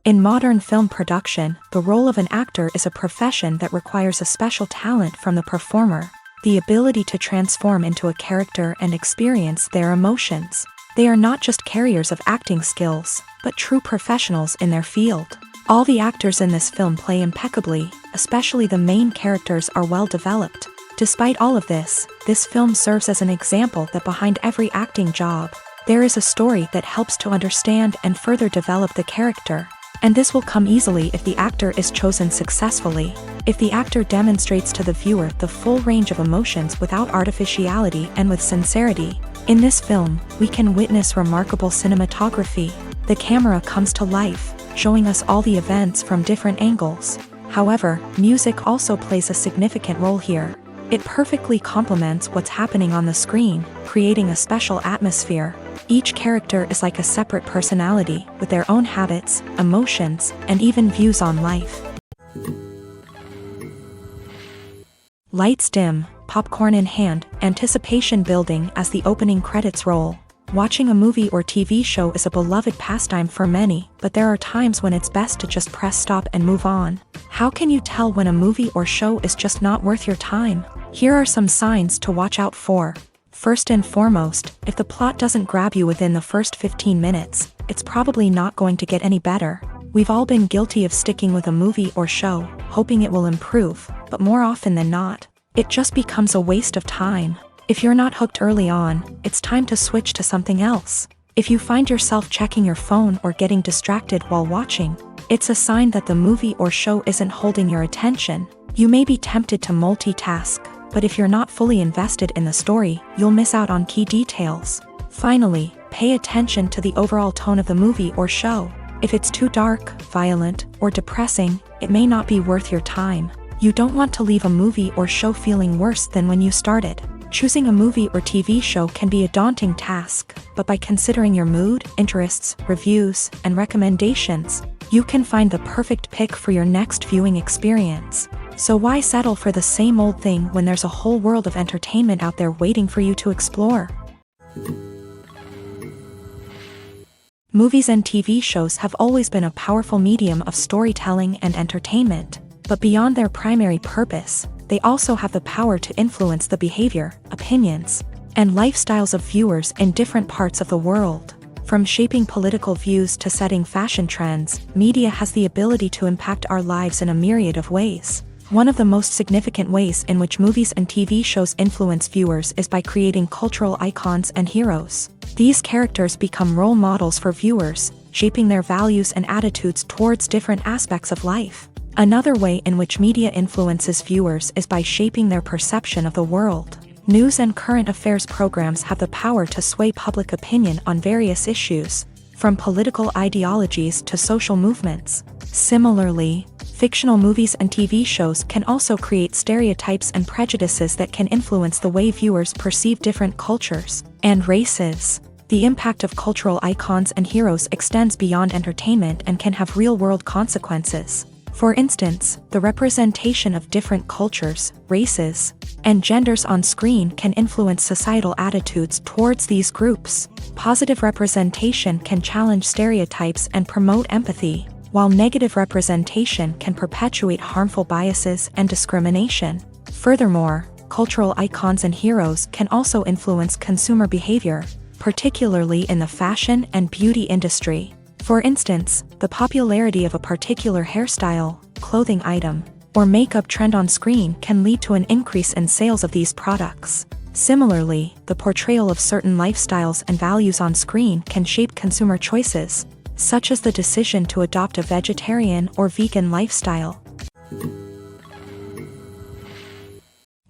In modern film production, the role of an actor is a profession that requires a special talent from the performer, the ability to transform into a character and experience their emotions. They are not just carriers of acting skills, but true professionals in their field. All the actors in this film play impeccably, especially the main characters are well developed. Despite all of this film serves as an example that behind every acting job, there is a story that helps to understand and further develop the character. And this will come easily if the actor is chosen successfully. If the actor demonstrates to the viewer the full range of emotions without artificiality and with sincerity. In this film, we can witness remarkable cinematography. The camera comes to life, showing us all the events from different angles. However, music also plays a significant role here. It perfectly complements what's happening on the screen, creating a special atmosphere. Each character is like a separate personality, with their own habits, emotions, and even views on life. Lights dim, popcorn in hand, anticipation building as the opening credits roll. Watching a movie or TV show is a beloved pastime for many, but there are times when it's best to just press stop and move on. How can you tell when a movie or show is just not worth your time? Here are some signs to watch out for. First and foremost, if the plot doesn't grab you within the first 15 minutes, it's probably not going to get any better. We've all been guilty of sticking with a movie or show, hoping it will improve, but more often than not, it just becomes a waste of time. If you're not hooked early on, it's time to switch to something else. If you find yourself checking your phone or getting distracted while watching, it's a sign that the movie or show isn't holding your attention. You may be tempted to multitask, but if you're not fully invested in the story, you'll miss out on key details. Finally, pay attention to the overall tone of the movie or show. If it's too dark, violent, or depressing, it may not be worth your time. You don't want to leave a movie or show feeling worse than when you started. Choosing a movie or TV show can be a daunting task, but by considering your mood, interests, reviews, and recommendations, you can find the perfect pick for your next viewing experience. So why settle for the same old thing when there's a whole world of entertainment out there waiting for you to explore? Movies and TV shows have always been a powerful medium of storytelling and entertainment, but beyond their primary purpose, they also have the power to influence the behavior, opinions, and lifestyles of viewers in different parts of the world. From shaping political views to setting fashion trends, media has the ability to impact our lives in a myriad of ways. One of the most significant ways in which movies and TV shows influence viewers is by creating cultural icons and heroes. These characters become role models for viewers, shaping their values and attitudes towards different aspects of life. Another way in which media influences viewers is by shaping their perception of the world. News and current affairs programs have the power to sway public opinion on various issues, from political ideologies to social movements. Similarly, fictional movies and TV shows can also create stereotypes and prejudices that can influence the way viewers perceive different cultures and races. The impact of cultural icons and heroes extends beyond entertainment and can have real-world consequences. For instance, the representation of different cultures, races, and genders on screen can influence societal attitudes towards these groups. Positive representation can challenge stereotypes and promote empathy, while negative representation can perpetuate harmful biases and discrimination. Furthermore, cultural icons and heroes can also influence consumer behavior, particularly in the fashion and beauty industry. For instance, the popularity of a particular hairstyle, clothing item, or makeup trend on screen can lead to an increase in sales of these products. Similarly, the portrayal of certain lifestyles and values on screen can shape consumer choices, such as the decision to adopt a vegetarian or vegan lifestyle.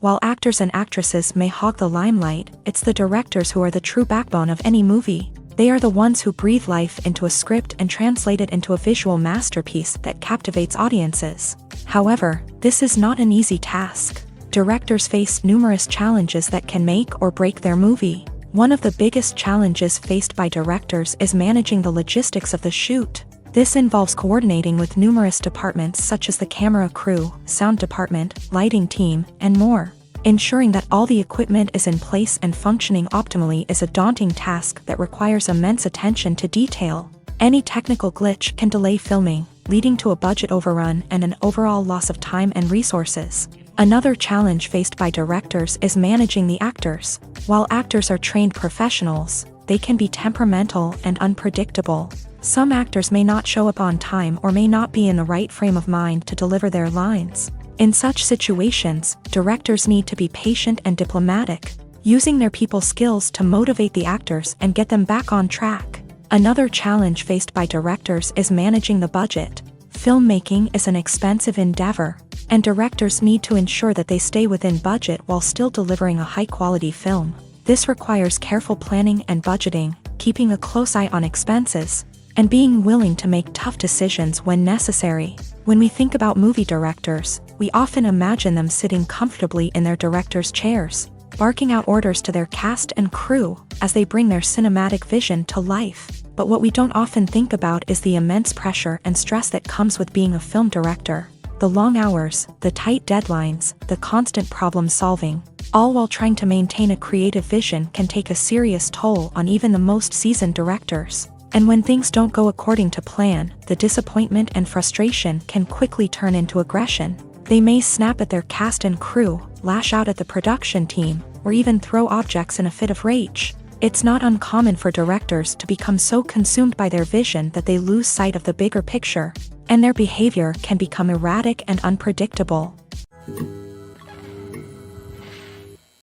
While actors and actresses may hog the limelight, it's the directors who are the true backbone of any movie. They are the ones who breathe life into a script and translate it into a visual masterpiece that captivates audiences. However, this is not an easy task. Directors face numerous challenges that can make or break their movie. One of the biggest challenges faced by directors is managing the logistics of the shoot. This involves coordinating with numerous departments such as the camera crew, sound department, lighting team, and more. Ensuring that all the equipment is in place and functioning optimally is a daunting task that requires immense attention to detail. Any technical glitch can delay filming, leading to a budget overrun and an overall loss of time and resources. Another challenge faced by directors is managing the actors. While actors are trained professionals, they can be temperamental and unpredictable. Some actors may not show up on time or may not be in the right frame of mind to deliver their lines. In such situations, directors need to be patient and diplomatic, using their people skills to motivate the actors and get them back on track. Another challenge faced by directors is managing the budget. Filmmaking is an expensive endeavor, and directors need to ensure that they stay within budget while still delivering a high-quality film. This requires careful planning and budgeting, keeping a close eye on expenses, and being willing to make tough decisions when necessary. When we think about movie directors, we often imagine them sitting comfortably in their director's chairs, barking out orders to their cast and crew as they bring their cinematic vision to life. But what we don't often think about is the immense pressure and stress that comes with being a film director. The long hours, the tight deadlines, the constant problem solving, all while trying to maintain a creative vision can take a serious toll on even the most seasoned directors. And when things don't go according to plan, the disappointment and frustration can quickly turn into aggression. They may snap at their cast and crew, lash out at the production team, or even throw objects in a fit of rage. It's not uncommon for directors to become so consumed by their vision that they lose sight of the bigger picture, and their behavior can become erratic and unpredictable.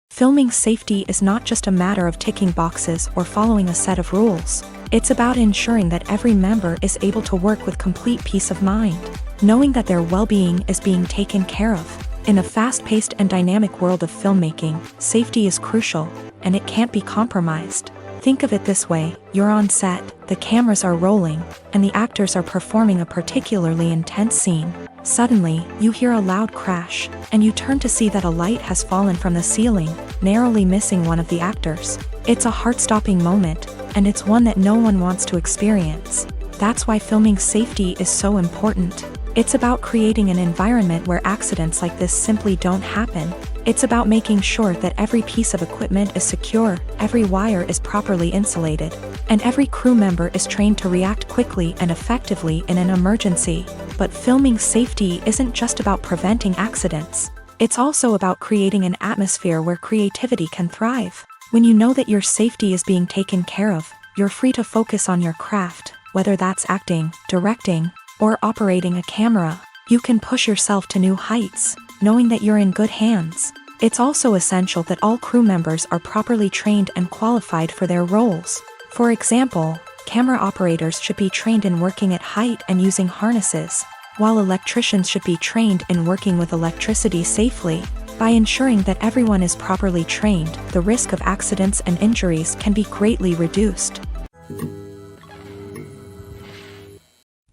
Filming safety is not just a matter of ticking boxes or following a set of rules. It's about ensuring that every member is able to work with complete peace of mind, knowing that their well-being is being taken care of. In a fast-paced and dynamic world of filmmaking, safety is crucial, and it can't be compromised. Think of it this way: you're on set, the cameras are rolling, and the actors are performing a particularly intense scene. Suddenly, you hear a loud crash, and you turn to see that a light has fallen from the ceiling, narrowly missing one of the actors. It's a heart-stopping moment, and it's one that no one wants to experience. That's why filming safety is so important. It's about creating an environment where accidents like this simply don't happen. It's about making sure that every piece of equipment is secure, every wire is properly insulated, and every crew member is trained to react quickly and effectively in an emergency. But filming safety isn't just about preventing accidents. It's also about creating an atmosphere where creativity can thrive. When you know that your safety is being taken care of, you're free to focus on your craft, whether that's acting, directing, or operating a camera. You can push yourself to new heights, knowing that you're in good hands. It's also essential that all crew members are properly trained and qualified for their roles. For example, camera operators should be trained in working at height and using harnesses, while electricians should be trained in working with electricity safely. By ensuring that everyone is properly trained, the risk of accidents and injuries can be greatly reduced.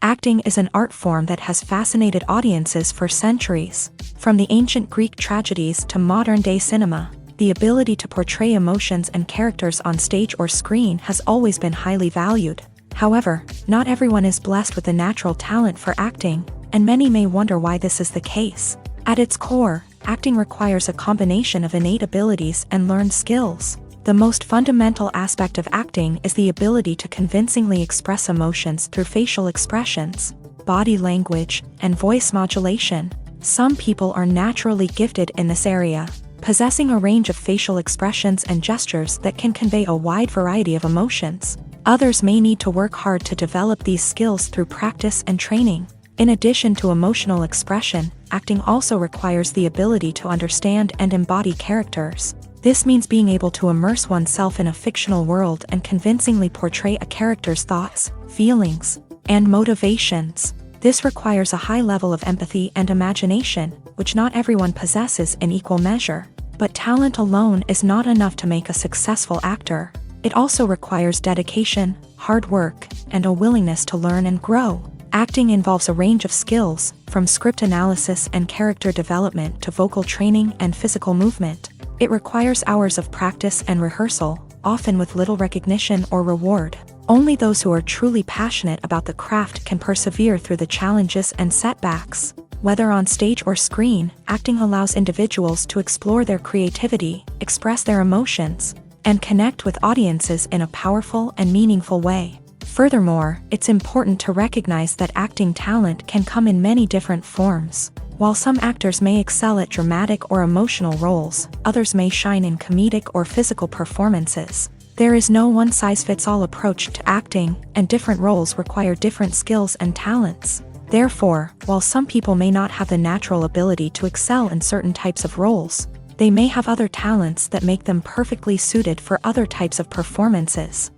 Acting is an art form that has fascinated audiences for centuries. From the ancient Greek tragedies to modern-day cinema, the ability to portray emotions and characters on stage or screen has always been highly valued. However, not everyone is blessed with the natural talent for acting, and many may wonder why this is the case. At its core, acting requires a combination of innate abilities and learned skills. The most fundamental aspect of acting is the ability to convincingly express emotions through facial expressions, body language, and voice modulation. Some people are naturally gifted in this area, possessing a range of facial expressions and gestures that can convey a wide variety of emotions. Others may need to work hard to develop these skills through practice and training. In addition to emotional expression, acting also requires the ability to understand and embody characters. This means being able to immerse oneself in a fictional world and convincingly portray a character's thoughts, feelings, and motivations. This requires a high level of empathy and imagination, which not everyone possesses in equal measure. But talent alone is not enough to make a successful actor. It also requires dedication, hard work, and a willingness to learn and grow. Acting involves a range of skills, from script analysis and character development to vocal training and physical movement. It requires hours of practice and rehearsal, often with little recognition or reward. Only those who are truly passionate about the craft can persevere through the challenges and setbacks. Whether on stage or screen, acting allows individuals to explore their creativity, express their emotions, and connect with audiences in a powerful and meaningful way. Furthermore, it's important to recognize that acting talent can come in many different forms. While some actors may excel at dramatic or emotional roles, others may shine in comedic or physical performances. There is no one-size-fits-all approach to acting, and different roles require different skills and talents. Therefore, while some people may not have the natural ability to excel in certain types of roles, they may have other talents that make them perfectly suited for other types of performances.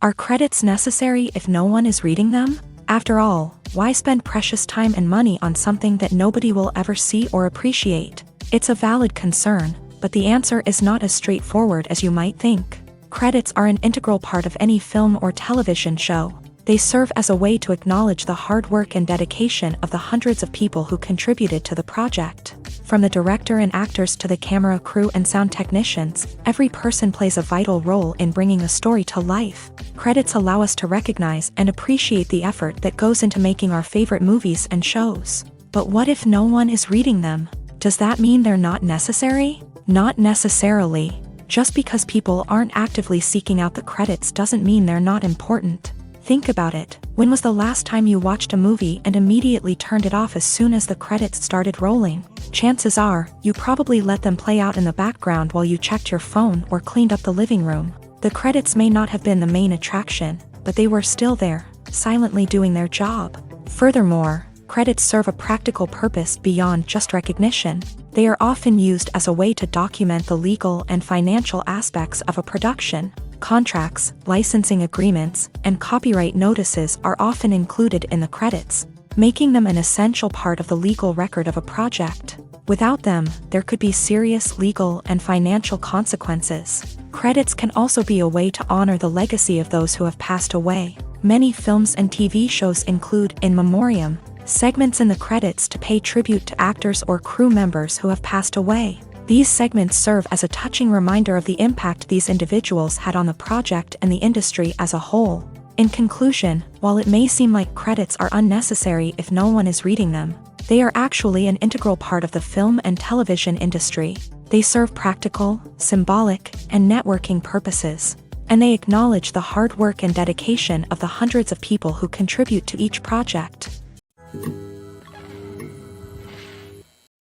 Are credits necessary if no one is reading them? After all, why spend precious time and money on something that nobody will ever see or appreciate? It's a valid concern, but the answer is not as straightforward as you might think. Credits are an integral part of any film or television show. They serve as a way to acknowledge the hard work and dedication of the hundreds of people who contributed to the project. From the director and actors to the camera crew and sound technicians, every person plays a vital role in bringing a story to life. Credits allow us to recognize and appreciate the effort that goes into making our favorite movies and shows. But what if no one is reading them? Does that mean they're not necessary? Not necessarily. Just because people aren't actively seeking out the credits doesn't mean they're not important. Think about it. When was the last time you watched a movie and immediately turned it off as soon as the credits started rolling? Chances are, you probably let them play out in the background while you checked your phone or cleaned up the living room. The credits may not have been the main attraction, but they were still there, silently doing their job. Furthermore, credits serve a practical purpose beyond just recognition. They are often used as a way to document the legal and financial aspects of a production. Contracts, licensing agreements, and copyright notices are often included in the credits, making them an essential part of the legal record of a project. Without them, there could be serious legal and financial consequences. Credits can also be a way to honor the legacy of those who have passed away. Many films and TV shows include in memoriam segments in the credits to pay tribute to actors or crew members who have passed away. These segments serve as a touching reminder of the impact these individuals had on the project and the industry as a whole. In conclusion, while it may seem like credits are unnecessary if no one is reading them, they are actually an integral part of the film and television industry. They serve practical, symbolic, and networking purposes, and they acknowledge the hard work and dedication of the hundreds of people who contribute to each project.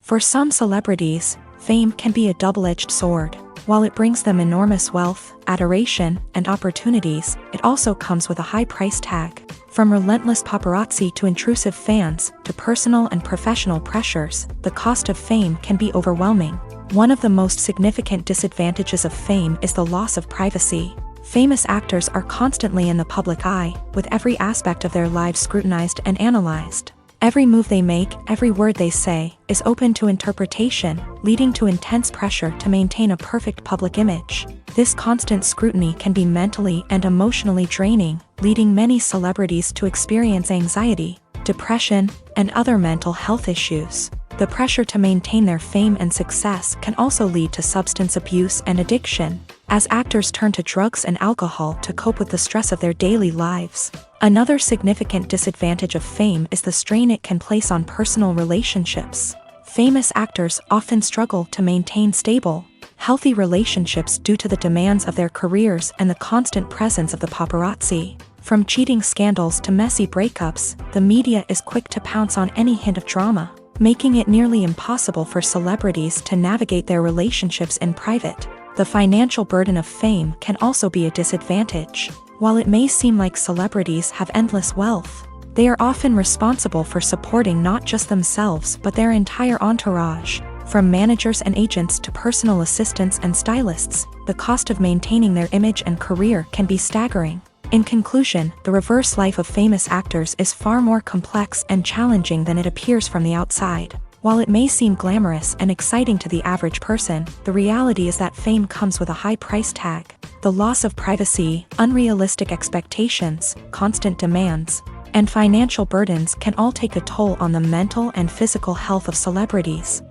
For some celebrities, fame can be a double-edged sword. While it brings them enormous wealth, adoration, and opportunities, it also comes with a high price tag. From relentless paparazzi to intrusive fans, to personal and professional pressures, the cost of fame can be overwhelming. One of the most significant disadvantages of fame is the loss of privacy. Famous actors are constantly in the public eye, with every aspect of their lives scrutinized and analyzed. Every move they make, every word they say, is open to interpretation, leading to intense pressure to maintain a perfect public image. This constant scrutiny can be mentally and emotionally draining, leading many celebrities to experience anxiety, depression, and other mental health issues. The pressure to maintain their fame and success can also lead to substance abuse and addiction, as actors turn to drugs and alcohol to cope with the stress of their daily lives. Another significant disadvantage of fame is the strain it can place on personal relationships. Famous actors often struggle to maintain stable, healthy relationships due to the demands of their careers and the constant presence of the paparazzi. From cheating scandals to messy breakups, the media is quick to pounce on any hint of drama, making it nearly impossible for celebrities to navigate their relationships in private. The financial burden of fame can also be a disadvantage. While it may seem like celebrities have endless wealth, they are often responsible for supporting not just themselves but their entire entourage. From managers and agents to personal assistants and stylists, the cost of maintaining their image and career can be staggering. In conclusion, the reverse life of famous actors is far more complex and challenging than it appears from the outside. While it may seem glamorous and exciting to the average person, the reality is that fame comes with a high price tag. The loss of privacy, unrealistic expectations, constant demands, and financial burdens can all take a toll on the mental and physical health of celebrities.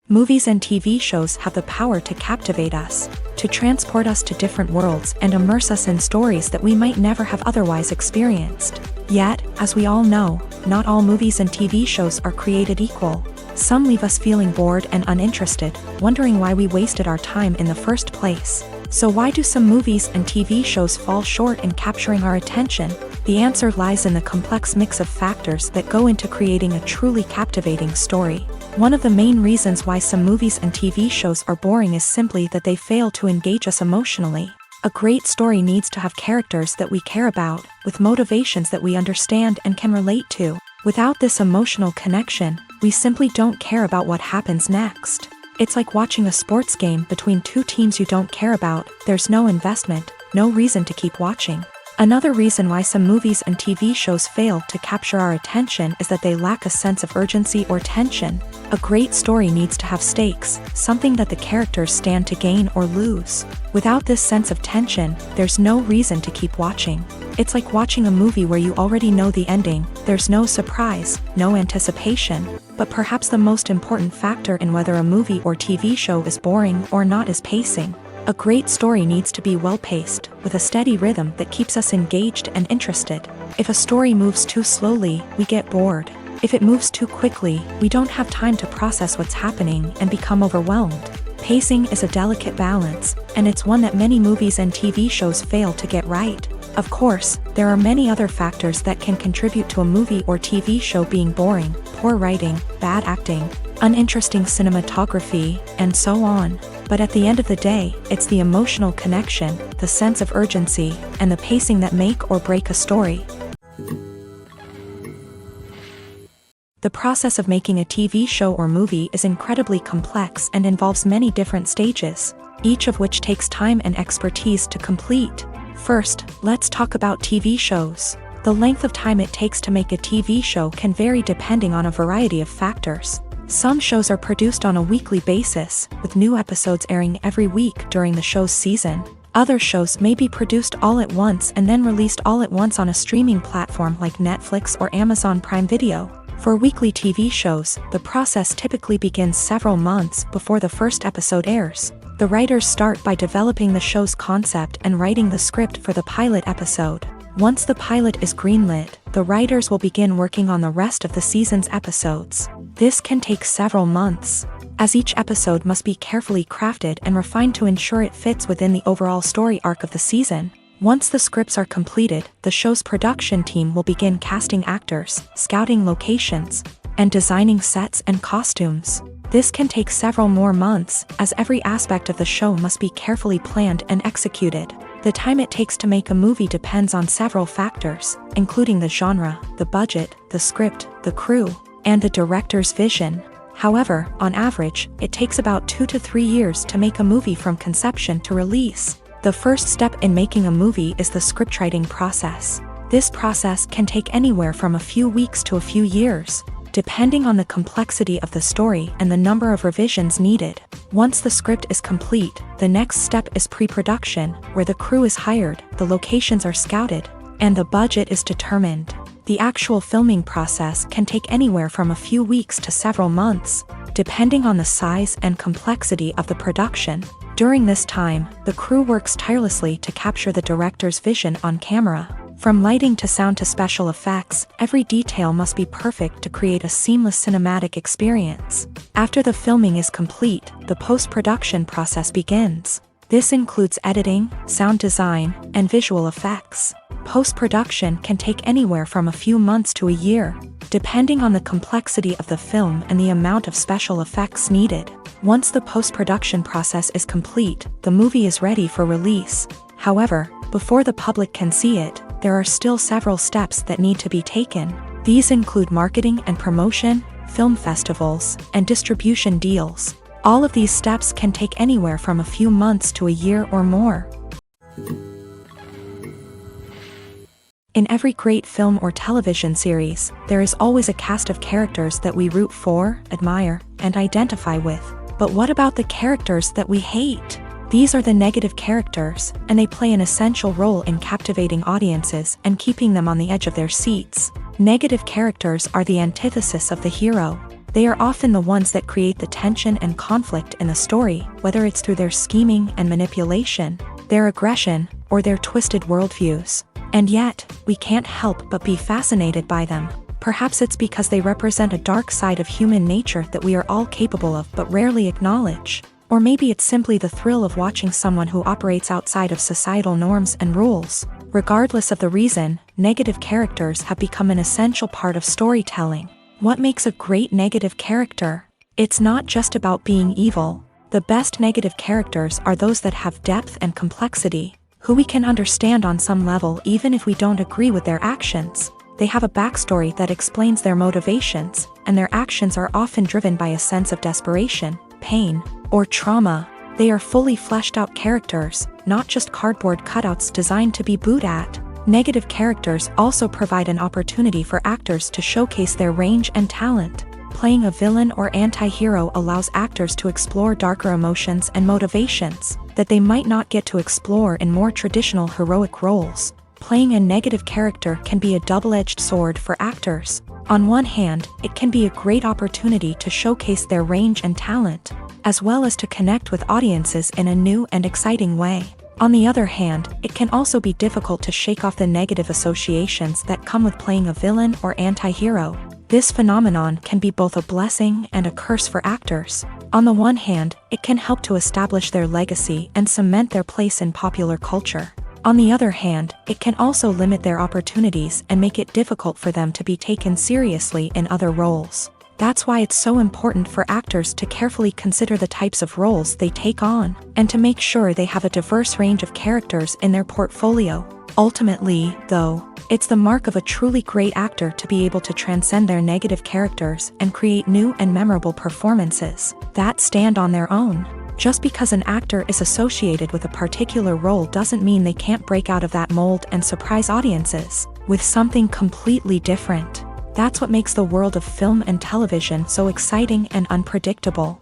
Movies and TV shows have the power to captivate us, to transport us to different worlds and immerse us in stories that we might never have otherwise experienced. Yet, as we all know, not all movies and TV shows are created equal. Some leave us feeling bored and uninterested, wondering why we wasted our time in the first place. So why do some movies and TV shows fall short in capturing our attention? The answer lies in the complex mix of factors that go into creating a truly captivating story. One of the main reasons why some movies and TV shows are boring is simply that they fail to engage us emotionally. A great story needs to have characters that we care about, with motivations that we understand and can relate to. Without this emotional connection, we simply don't care about what happens next. It's like watching a sports game between two teams you don't care about. There's no investment, no reason to keep watching. Another reason why some movies and TV shows fail to capture our attention is that they lack a sense of urgency or tension. A great story needs to have stakes, something that the characters stand to gain or lose. Without this sense of tension, there's no reason to keep watching. It's like watching a movie where you already know the ending. There's no surprise, no anticipation. But perhaps the most important factor in whether a movie or TV show is boring or not is pacing. A great story needs to be well-paced, with a steady rhythm that keeps us engaged and interested. If a story moves too slowly, we get bored. If it moves too quickly, we don't have time to process what's happening and become overwhelmed. Pacing is a delicate balance, and it's one that many movies and TV shows fail to get right. Of course, there are many other factors that can contribute to a movie or TV show being boring: poor writing, bad acting, uninteresting cinematography, and so on. But at the end of the day, it's the emotional connection, the sense of urgency, and the pacing that make or break a story. The process of making a TV show or movie is incredibly complex and involves many different stages, each of which takes time and expertise to complete. First, let's talk about TV shows. The length of time it takes to make a TV show can vary depending on a variety of factors. Some shows are produced on a weekly basis, with new episodes airing every week during the show's season. Other shows may be produced all at once and then released all at once on a streaming platform like Netflix or Amazon Prime Video. For weekly TV shows, the process typically begins several months before the first episode airs. The writers start by developing the show's concept and writing the script for the pilot episode. Once the pilot is greenlit, the writers will begin working on the rest of the season's episodes. This can take several months, as each episode must be carefully crafted and refined to ensure it fits within the overall story arc of the season. Once the scripts are completed, the show's production team will begin casting actors, scouting locations, and designing sets and costumes. This can take several more months, as every aspect of the show must be carefully planned and executed. The time it takes to make a movie depends on several factors, including the genre, the budget, the script, the crew, and the director's vision. However, on average, it takes about 2 to 3 years to make a movie from conception to release. The first step in making a movie is the scriptwriting process. This process can take anywhere from a few weeks to a few years, depending on the complexity of the story and the number of revisions needed. Once the script is complete, the next step is pre-production, where the crew is hired, the locations are scouted, and the budget is determined. The actual filming process can take anywhere from a few weeks to several months, depending on the size and complexity of the production. During this time, the crew works tirelessly to capture the director's vision on camera. From lighting to sound to special effects, every detail must be perfect to create a seamless cinematic experience. After the filming is complete, the post-production process begins. This includes editing, sound design, and visual effects. Post-production can take anywhere from a few months to a year, depending on the complexity of the film and the amount of special effects needed. Once the post-production process is complete, the movie is ready for release. However, before the public can see it, there are still several steps that need to be taken. These include marketing and promotion, film festivals, and distribution deals. All of these steps can take anywhere from a few months to a year or more. In every great film or television series, there is always a cast of characters that we root for, admire, and identify with. But what about the characters that we hate? These are the negative characters, and they play an essential role in captivating audiences and keeping them on the edge of their seats. Negative characters are the antithesis of the hero. They are often the ones that create the tension and conflict in the story, whether it's through their scheming and manipulation, their aggression, or their twisted worldviews. And yet, we can't help but be fascinated by them. Perhaps it's because they represent a dark side of human nature that we are all capable of but rarely acknowledge. Or maybe it's simply the thrill of watching someone who operates outside of societal norms and rules. Regardless of the reason, negative characters have become an essential part of storytelling. What makes a great negative character? It's not just about being evil. The best negative characters are those that have depth and complexity, who we can understand on some level even if we don't agree with their actions. They have a backstory that explains their motivations, and their actions are often driven by a sense of desperation, pain, or trauma. They are fully fleshed out characters, not just cardboard cutouts designed to be booed at. Negative characters also provide an opportunity for actors to showcase their range and talent. Playing a villain or anti-hero allows actors to explore darker emotions and motivations that they might not get to explore in more traditional heroic roles. Playing a negative character can be a double-edged sword for actors. On one hand, it can be a great opportunity to showcase their range and talent, as well as to connect with audiences in a new and exciting way. On the other hand, it can also be difficult to shake off the negative associations that come with playing a villain or anti-hero. This phenomenon can be both a blessing and a curse for actors. On the one hand, it can help to establish their legacy and cement their place in popular culture. On the other hand, it can also limit their opportunities and make it difficult for them to be taken seriously in other roles. That's why it's so important for actors to carefully consider the types of roles they take on, and to make sure they have a diverse range of characters in their portfolio. Ultimately, though, it's the mark of a truly great actor to be able to transcend their negative characters and create new and memorable performances that stand on their own. Just because an actor is associated with a particular role doesn't mean they can't break out of that mold and surprise audiences with something completely different. That's what makes the world of film and television so exciting and unpredictable.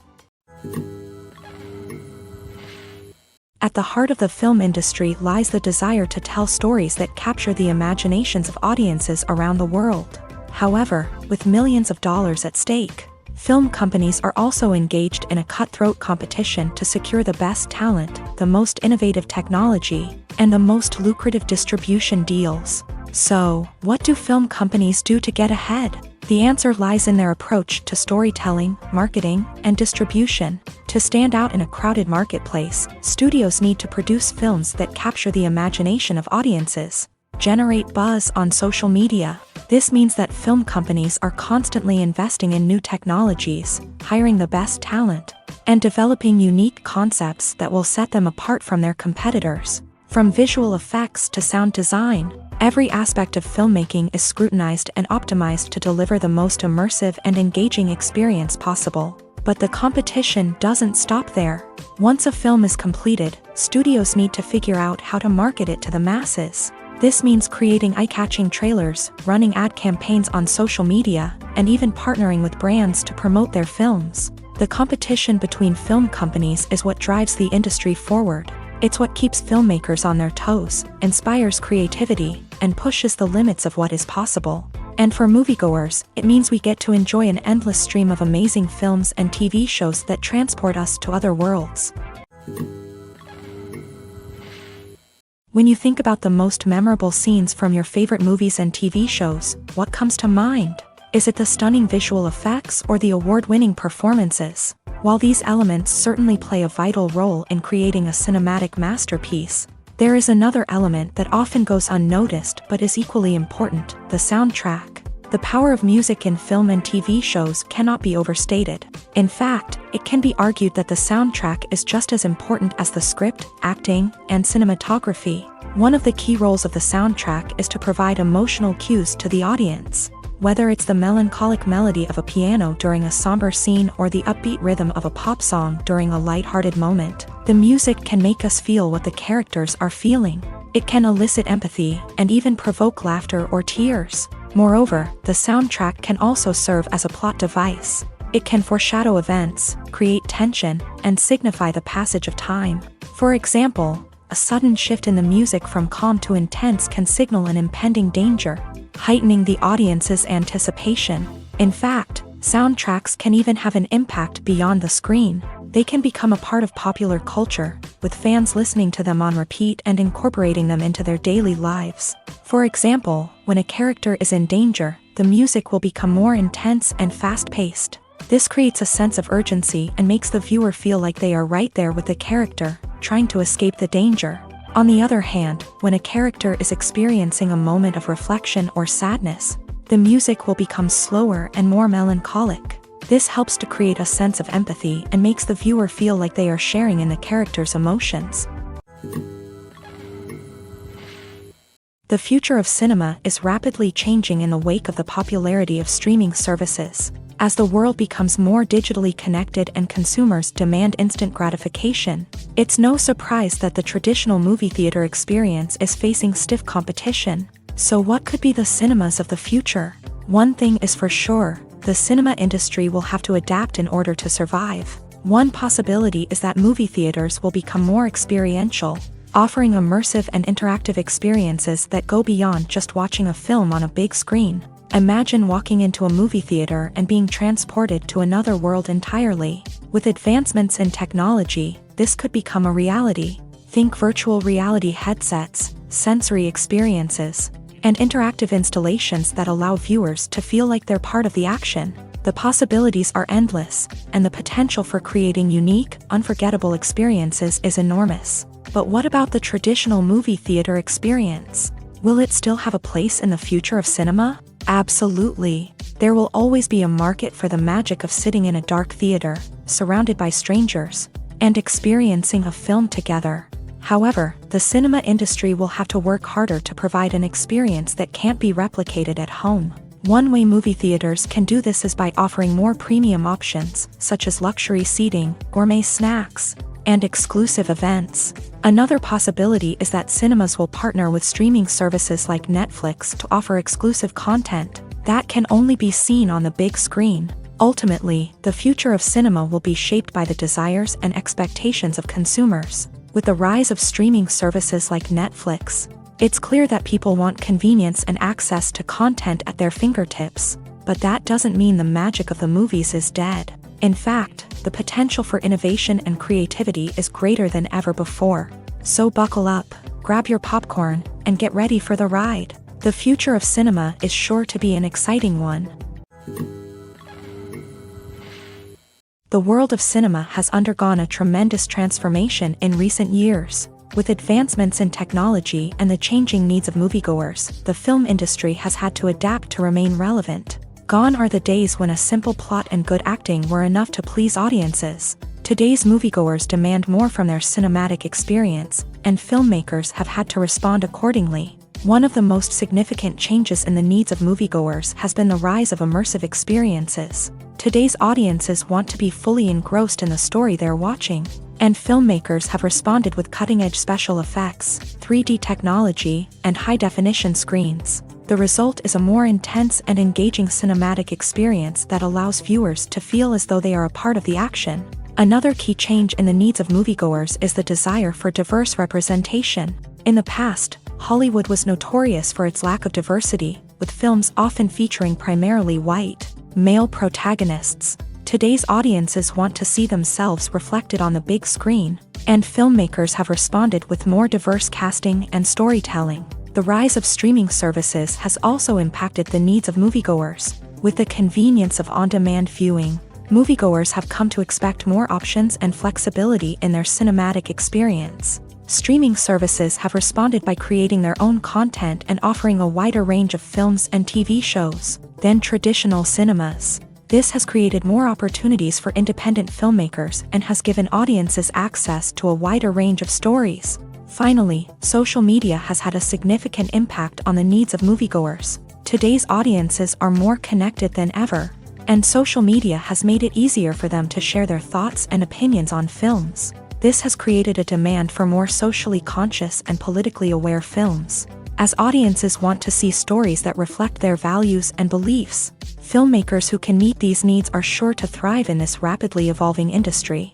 At the heart of the film industry lies the desire to tell stories that capture the imaginations of audiences around the world. However, with millions of dollars at stake, film companies are also engaged in a cutthroat competition to secure the best talent, the most innovative technology, and the most lucrative distribution deals. So, what do film companies do to get ahead? The answer lies in their approach to storytelling, marketing, and distribution. To stand out in a crowded marketplace, studios need to produce films that capture the imagination of audiences, generate buzz on social media. This means that film companies are constantly investing in new technologies, hiring the best talent, and developing unique concepts that will set them apart from their competitors. From visual effects to sound design, every aspect of filmmaking is scrutinized and optimized to deliver the most immersive and engaging experience possible. But the competition doesn't stop there. Once a film is completed, studios need to figure out how to market it to the masses. This means creating eye-catching trailers, running ad campaigns on social media, and even partnering with brands to promote their films. The competition between film companies is what drives the industry forward. It's what keeps filmmakers on their toes, inspires creativity, and pushes the limits of what is possible. And for moviegoers, it means we get to enjoy an endless stream of amazing films and TV shows that transport us to other worlds. When you think about the most memorable scenes from your favorite movies and TV shows, what comes to mind? Is it the stunning visual effects or the award-winning performances? While these elements certainly play a vital role in creating a cinematic masterpiece, there is another element that often goes unnoticed but is equally important: the soundtrack. The power of music in film and TV shows cannot be overstated. In fact, it can be argued that the soundtrack is just as important as the script, acting, and cinematography. One of the key roles of the soundtrack is to provide emotional cues to the audience. Whether it's the melancholic melody of a piano during a somber scene or the upbeat rhythm of a pop song during a lighthearted moment, the music can make us feel what the characters are feeling. It can elicit empathy and even provoke laughter or tears. Moreover, the soundtrack can also serve as a plot device. It can foreshadow events, create tension, and signify the passage of time. For example, a sudden shift in the music from calm to intense can signal an impending danger, heightening the audience's anticipation. In fact, soundtracks can even have an impact beyond the screen. They can become a part of popular culture, with fans listening to them on repeat and incorporating them into their daily lives. For example, when a character is in danger, the music will become more intense and fast-paced. This creates a sense of urgency and makes the viewer feel like they are right there with the character, trying to escape the danger. On the other hand, when a character is experiencing a moment of reflection or sadness, the music will become slower and more melancholic. This helps to create a sense of empathy and makes the viewer feel like they are sharing in the character's emotions. The future of cinema is rapidly changing in the wake of the popularity of streaming services. As the world becomes more digitally connected and consumers demand instant gratification, it's no surprise that the traditional movie theater experience is facing stiff competition. So what could be the cinemas of the future? One thing is for sure, the cinema industry will have to adapt in order to survive. One possibility is that movie theaters will become more experiential, offering immersive and interactive experiences that go beyond just watching a film on a big screen. Imagine walking into a movie theater and being transported to another world entirely. With advancements in technology, this could become a reality. Think virtual reality headsets, sensory experiences, and interactive installations that allow viewers to feel like they're part of the action. The possibilities are endless, and the potential for creating unique, unforgettable experiences is enormous. But what about the traditional movie theater experience? Will it still have a place in the future of cinema? Absolutely. There will always be a market for the magic of sitting in a dark theater, surrounded by strangers, and experiencing a film together. However, the cinema industry will have to work harder to provide an experience that can't be replicated at home. One way movie theaters can do this is by offering more premium options, such as luxury seating, gourmet snacks, and exclusive events. Another possibility is that cinemas will partner with streaming services like Netflix to offer exclusive content that can only be seen on the big screen. Ultimately, the future of cinema will be shaped by the desires and expectations of consumers. With the rise of streaming services like Netflix, it's clear that people want convenience and access to content at their fingertips. But that doesn't mean the magic of the movies is dead. In fact, the potential for innovation and creativity is greater than ever before. So buckle up, grab your popcorn, and get ready for the ride. The future of cinema is sure to be an exciting one. The world of cinema has undergone a tremendous transformation in recent years. With advancements in technology and the changing needs of moviegoers, the film industry has had to adapt to remain relevant. Gone are the days when a simple plot and good acting were enough to please audiences. Today's moviegoers demand more from their cinematic experience, and filmmakers have had to respond accordingly. One of the most significant changes in the needs of moviegoers has been the rise of immersive experiences. Today's audiences want to be fully engrossed in the story they're watching, and filmmakers have responded with cutting-edge special effects, 3D technology, and high-definition screens. The result is a more intense and engaging cinematic experience that allows viewers to feel as though they are a part of the action. Another key change in the needs of moviegoers is the desire for diverse representation. In the past, Hollywood was notorious for its lack of diversity, with films often featuring primarily white, male protagonists. Today's audiences want to see themselves reflected on the big screen, and filmmakers have responded with more diverse casting and storytelling. The rise of streaming services has also impacted the needs of moviegoers. With the convenience of on-demand viewing, moviegoers have come to expect more options and flexibility in their cinematic experience. Streaming services have responded by creating their own content and offering a wider range of films and TV shows than traditional cinemas. This has created more opportunities for independent filmmakers and has given audiences access to a wider range of stories. Finally, social media has had a significant impact on the needs of moviegoers. Today's audiences are more connected than ever, and social media has made it easier for them to share their thoughts and opinions on films. This has created a demand for more socially conscious and politically aware films. As audiences want to see stories that reflect their values and beliefs, filmmakers who can meet these needs are sure to thrive in this rapidly evolving industry.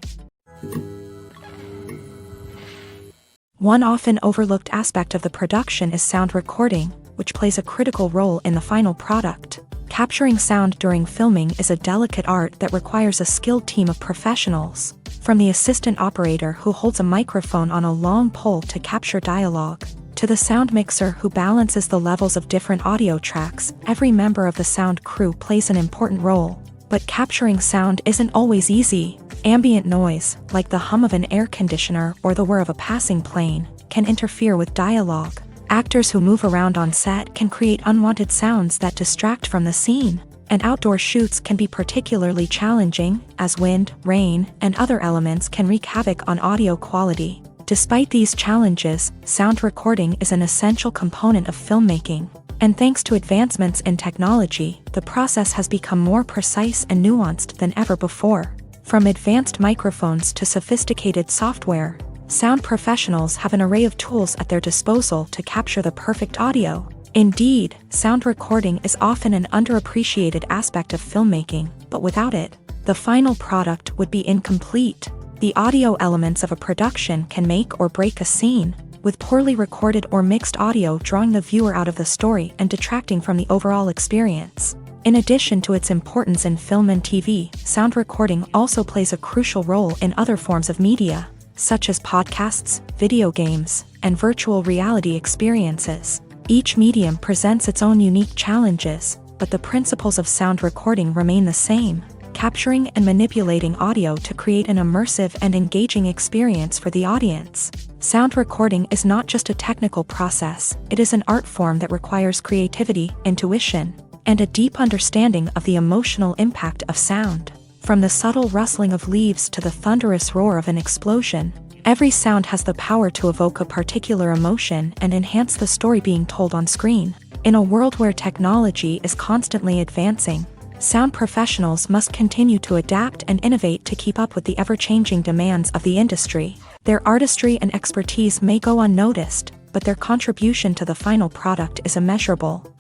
One often overlooked aspect of the production is sound recording, which plays a critical role in the final product. Capturing sound during filming is a delicate art that requires a skilled team of professionals, from the assistant operator who holds a microphone on a long pole to capture dialogue, To the sound mixer who balances the levels of different audio tracks, every member of the sound crew plays an important role. But capturing sound isn't always easy. Ambient noise, like the hum of an air conditioner or the whir of a passing plane, can interfere with dialogue. Actors who move around on set can create unwanted sounds that distract from the scene. And outdoor shoots can be particularly challenging, as wind, rain, and other elements can wreak havoc on audio quality. Despite these challenges, sound recording is an essential component of filmmaking. And thanks to advancements in technology, the process has become more precise and nuanced than ever before. From advanced microphones to sophisticated software, sound professionals have an array of tools at their disposal to capture the perfect audio. Indeed, sound recording is often an underappreciated aspect of filmmaking, but without it, the final product would be incomplete. The audio elements of a production can make or break a scene, with poorly recorded or mixed audio drawing the viewer out of the story and detracting from the overall experience. In addition to its importance in film and TV, sound recording also plays a crucial role in other forms of media, such as podcasts, video games, and virtual reality experiences. Each medium presents its own unique challenges, but the principles of sound recording remain the same: capturing and manipulating audio to create an immersive and engaging experience for the audience. Sound recording is not just a technical process, it is an art form that requires creativity, intuition, and a deep understanding of the emotional impact of sound. From the subtle rustling of leaves to the thunderous roar of an explosion, every sound has the power to evoke a particular emotion and enhance the story being told on screen. In a world where technology is constantly advancing, sound professionals must continue to adapt and innovate to keep up with the ever-changing demands of the industry. Their artistry and expertise may go unnoticed, but their contribution to the final product is immeasurable.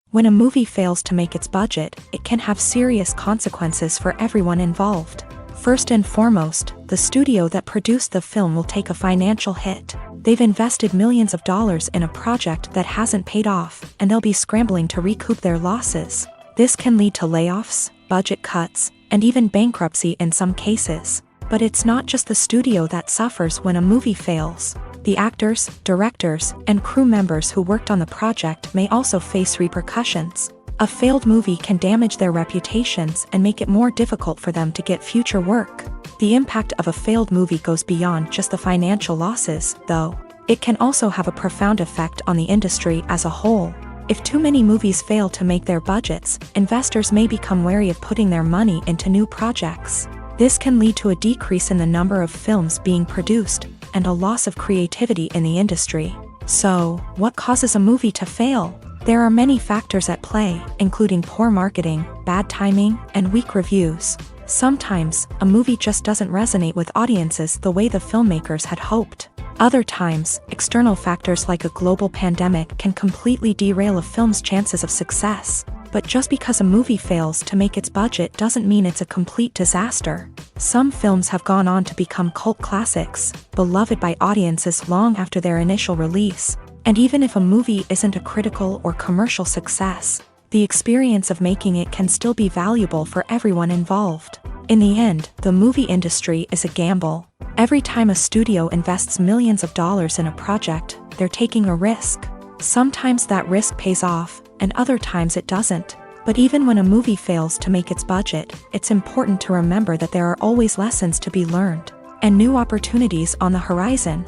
When a movie fails to make its budget, it can have serious consequences for everyone involved. First and foremost, the studio that produced the film will take a financial hit. They've invested millions of dollars in a project that hasn't paid off, and they'll be scrambling to recoup their losses. This can lead to layoffs, budget cuts, and even bankruptcy in some cases. But it's not just the studio that suffers when a movie fails. The actors, directors, and crew members who worked on the project may also face repercussions. A failed movie can damage their reputations and make it more difficult for them to get future work. The impact of a failed movie goes beyond just the financial losses, though. It can also have a profound effect on the industry as a whole. If too many movies fail to make their budgets, investors may become wary of putting their money into new projects. This can lead to a decrease in the number of films being produced, and a loss of creativity in the industry. So, what causes a movie to fail? There are many factors at play, including poor marketing, bad timing, and weak reviews. Sometimes, a movie just doesn't resonate with audiences the way the filmmakers had hoped. Other times, external factors like a global pandemic can completely derail a film's chances of success. But just because a movie fails to make its budget doesn't mean it's a complete disaster. Some films have gone on to become cult classics, beloved by audiences long after their initial release. And even if a movie isn't a critical or commercial success, the experience of making it can still be valuable for everyone involved. In the end, the movie industry is a gamble. Every time a studio invests millions of dollars in a project, they're taking a risk. Sometimes that risk pays off, and other times it doesn't. But even when a movie fails to make its budget, it's important to remember that there are always lessons to be learned, and new opportunities on the horizon.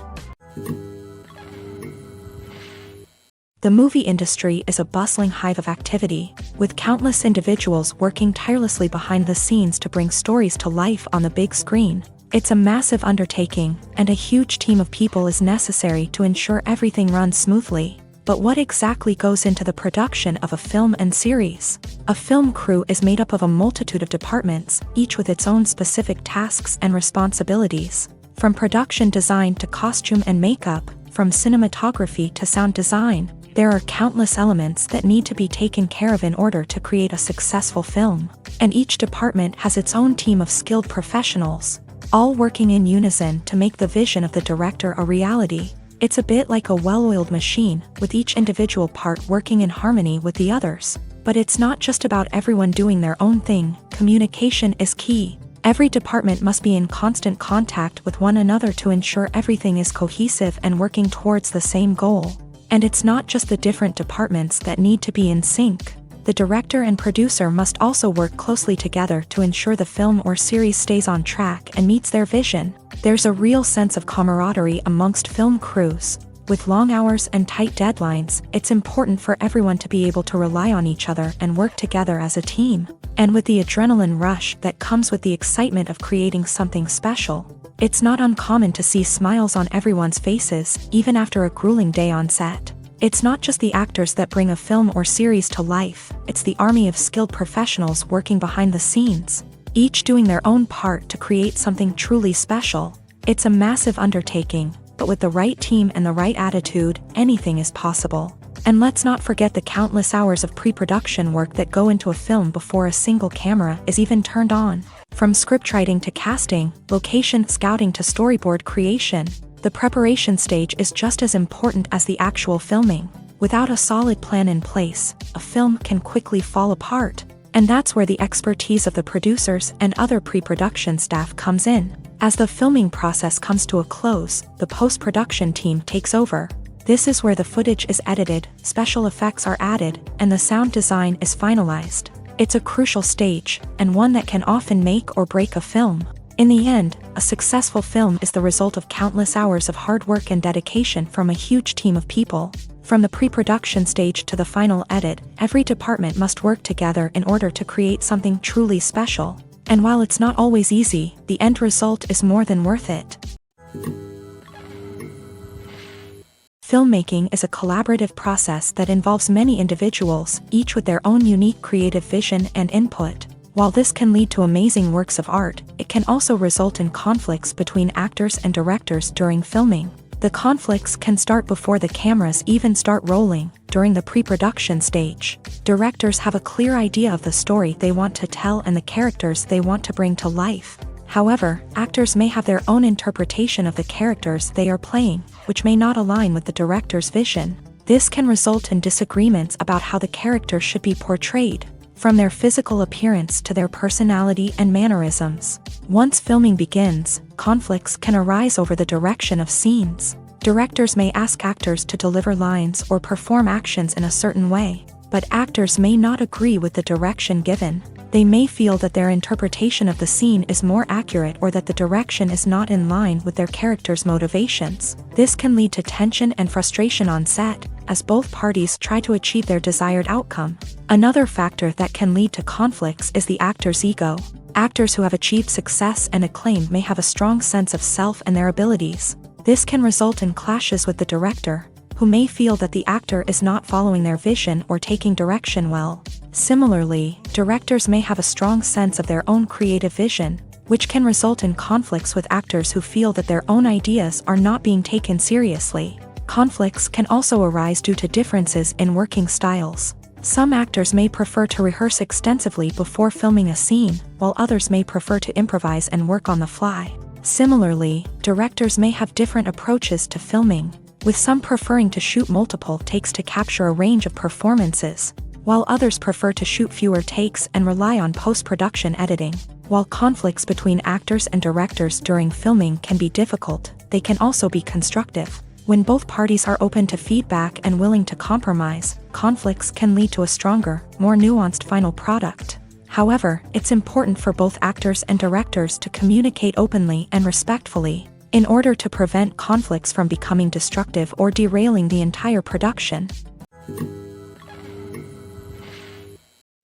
The movie industry is a bustling hive of activity, with countless individuals working tirelessly behind the scenes to bring stories to life on the big screen. It's a massive undertaking, and a huge team of people is necessary to ensure everything runs smoothly. But what exactly goes into the production of a film and series? A film crew is made up of a multitude of departments, each with its own specific tasks and responsibilities. From production design to costume and makeup, from cinematography to sound design, there are countless elements that need to be taken care of in order to create a successful film. And each department has its own team of skilled professionals, all working in unison to make the vision of the director a reality. It's a bit like a well-oiled machine, with each individual part working in harmony with the others. But it's not just about everyone doing their own thing. Communication is key. Every department must be in constant contact with one another to ensure everything is cohesive and working towards the same goal. And it's not just the different departments that need to be in sync. The director and producer must also work closely together to ensure the film or series stays on track and meets their vision. There's a real sense of camaraderie amongst film crews. With long hours and tight deadlines, it's important for everyone to be able to rely on each other and work together as a team. And with the adrenaline rush that comes with the excitement of creating something special, it's not uncommon to see smiles on everyone's faces, even after a grueling day on set. It's not just the actors that bring a film or series to life, it's the army of skilled professionals working behind the scenes, each doing their own part to create something truly special. It's a massive undertaking, but with the right team and the right attitude, anything is possible. And let's not forget the countless hours of pre-production work that go into a film before a single camera is even turned on. From scriptwriting to casting, location scouting to storyboard creation, the preparation stage is just as important as the actual filming. Without a solid plan in place, a film can quickly fall apart. And that's where the expertise of the producers and other pre-production staff comes in. As the filming process comes to a close, the post-production team takes over. This is where the footage is edited, special effects are added, and the sound design is finalized. It's a crucial stage, and one that can often make or break a film. In the end, a successful film is the result of countless hours of hard work and dedication from a huge team of people. From the pre-production stage to the final edit, every department must work together in order to create something truly special. And while it's not always easy, the end result is more than worth it. Filmmaking is a collaborative process that involves many individuals, each with their own unique creative vision and input. While this can lead to amazing works of art, it can also result in conflicts between actors and directors during filming. The conflicts can start before the cameras even start rolling, during the pre-production stage. Directors have a clear idea of the story they want to tell and the characters they want to bring to life. However, actors may have their own interpretation of the characters they are playing, which may not align with the director's vision. This can result in disagreements about how the characters should be portrayed, from their physical appearance to their personality and mannerisms. Once filming begins, conflicts can arise over the direction of scenes. Directors may ask actors to deliver lines or perform actions in a certain way, but actors may not agree with the direction given. They may feel that their interpretation of the scene is more accurate or that the direction is not in line with their character's motivations. This can lead to tension and frustration on set, as both parties try to achieve their desired outcome. Another factor that can lead to conflicts is the actor's ego. Actors who have achieved success and acclaim may have a strong sense of self and their abilities. This can result in clashes with the director, who may feel that the actor is not following their vision or taking direction well. Similarly, directors may have a strong sense of their own creative vision, which can result in conflicts with actors who feel that their own ideas are not being taken seriously. Conflicts can also arise due to differences in working styles. Some actors may prefer to rehearse extensively before filming a scene, while others may prefer to improvise and work on the fly. Similarly, directors may have different approaches to filming, with some preferring to shoot multiple takes to capture a range of performances, while others prefer to shoot fewer takes and rely on post-production editing. While conflicts between actors and directors during filming can be difficult, they can also be constructive. When both parties are open to feedback and willing to compromise, conflicts can lead to a stronger, more nuanced final product. However, it's important for both actors and directors to communicate openly and respectfully, in order to prevent conflicts from becoming destructive or derailing the entire production.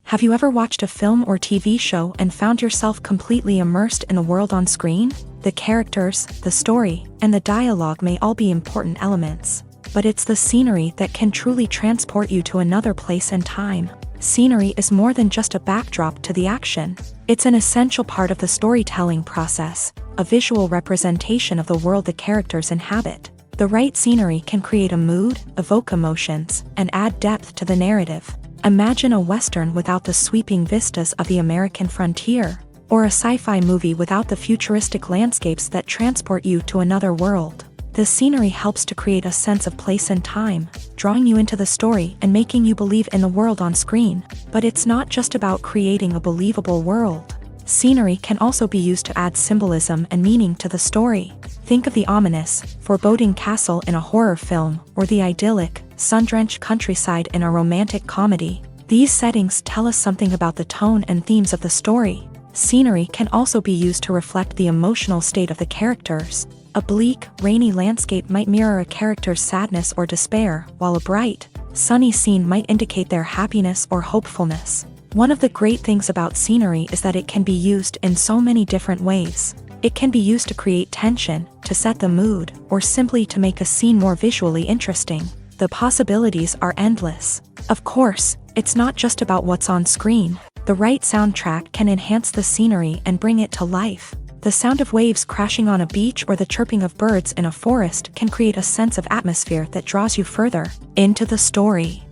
Have you ever watched a film or TV show and found yourself completely immersed in the world on screen? The characters, the story, and the dialogue may all be important elements, but it's the scenery that can truly transport you to another place and time. Scenery is more than just a backdrop to the action. It's an essential part of the storytelling process, a visual representation of the world the characters inhabit. The right scenery can create a mood, evoke emotions, and add depth to the narrative. Imagine a Western without the sweeping vistas of the American frontier, or a sci-fi movie without the futuristic landscapes that transport you to another world. The scenery helps to create a sense of place and time, drawing you into the story and making you believe in the world on screen. But it's not just about creating a believable world. Scenery can also be used to add symbolism and meaning to the story. Think of the ominous, foreboding castle in a horror film, or the idyllic, sun-drenched countryside in a romantic comedy. These settings tell us something about the tone and themes of the story. Scenery can also be used to reflect the emotional state of the characters. A bleak, rainy landscape might mirror a character's sadness or despair, while a bright, sunny scene might indicate their happiness or hopefulness. One of the great things about scenery is that it can be used in so many different ways. It can be used to create tension, to set the mood, or simply to make a scene more visually interesting. The possibilities are endless. Of course, it's not just about what's on screen. The right soundtrack can enhance the scenery and bring it to life. The sound of waves crashing on a beach or the chirping of birds in a forest can create a sense of atmosphere that draws you further into the story.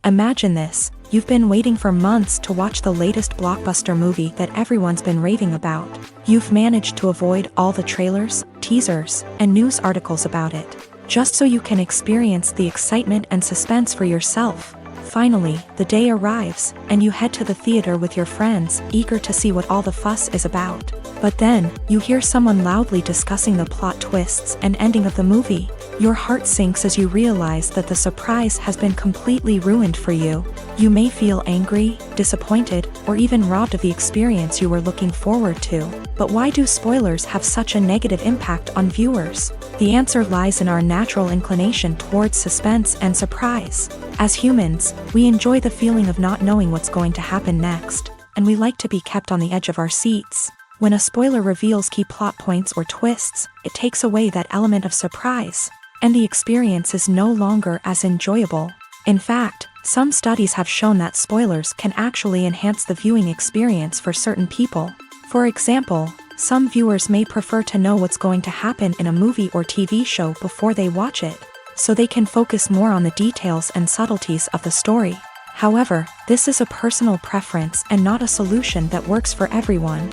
Imagine this: you've been waiting for months to watch the latest blockbuster movie that everyone's been raving about. You've managed to avoid all the trailers, teasers, and news articles about it, just so you can experience the excitement and suspense for yourself. Finally, the day arrives, and you head to the theater with your friends, eager to see what all the fuss is about. But then, you hear someone loudly discussing the plot twists and ending of the movie. Your heart sinks as you realize that the surprise has been completely ruined for you. You may feel angry, disappointed, or even robbed of the experience you were looking forward to. But why do spoilers have such a negative impact on viewers? The answer lies in our natural inclination towards suspense and surprise. As humans, we enjoy the feeling of not knowing what's going to happen next, and we like to be kept on the edge of our seats. When a spoiler reveals key plot points or twists, it takes away that element of surprise, and the experience is no longer as enjoyable. In fact, some studies have shown that spoilers can actually enhance the viewing experience for certain people. For example, some viewers may prefer to know what's going to happen in a movie or TV show before they watch it, so they can focus more on the details and subtleties of the story. However, this is a personal preference and not a solution that works for everyone.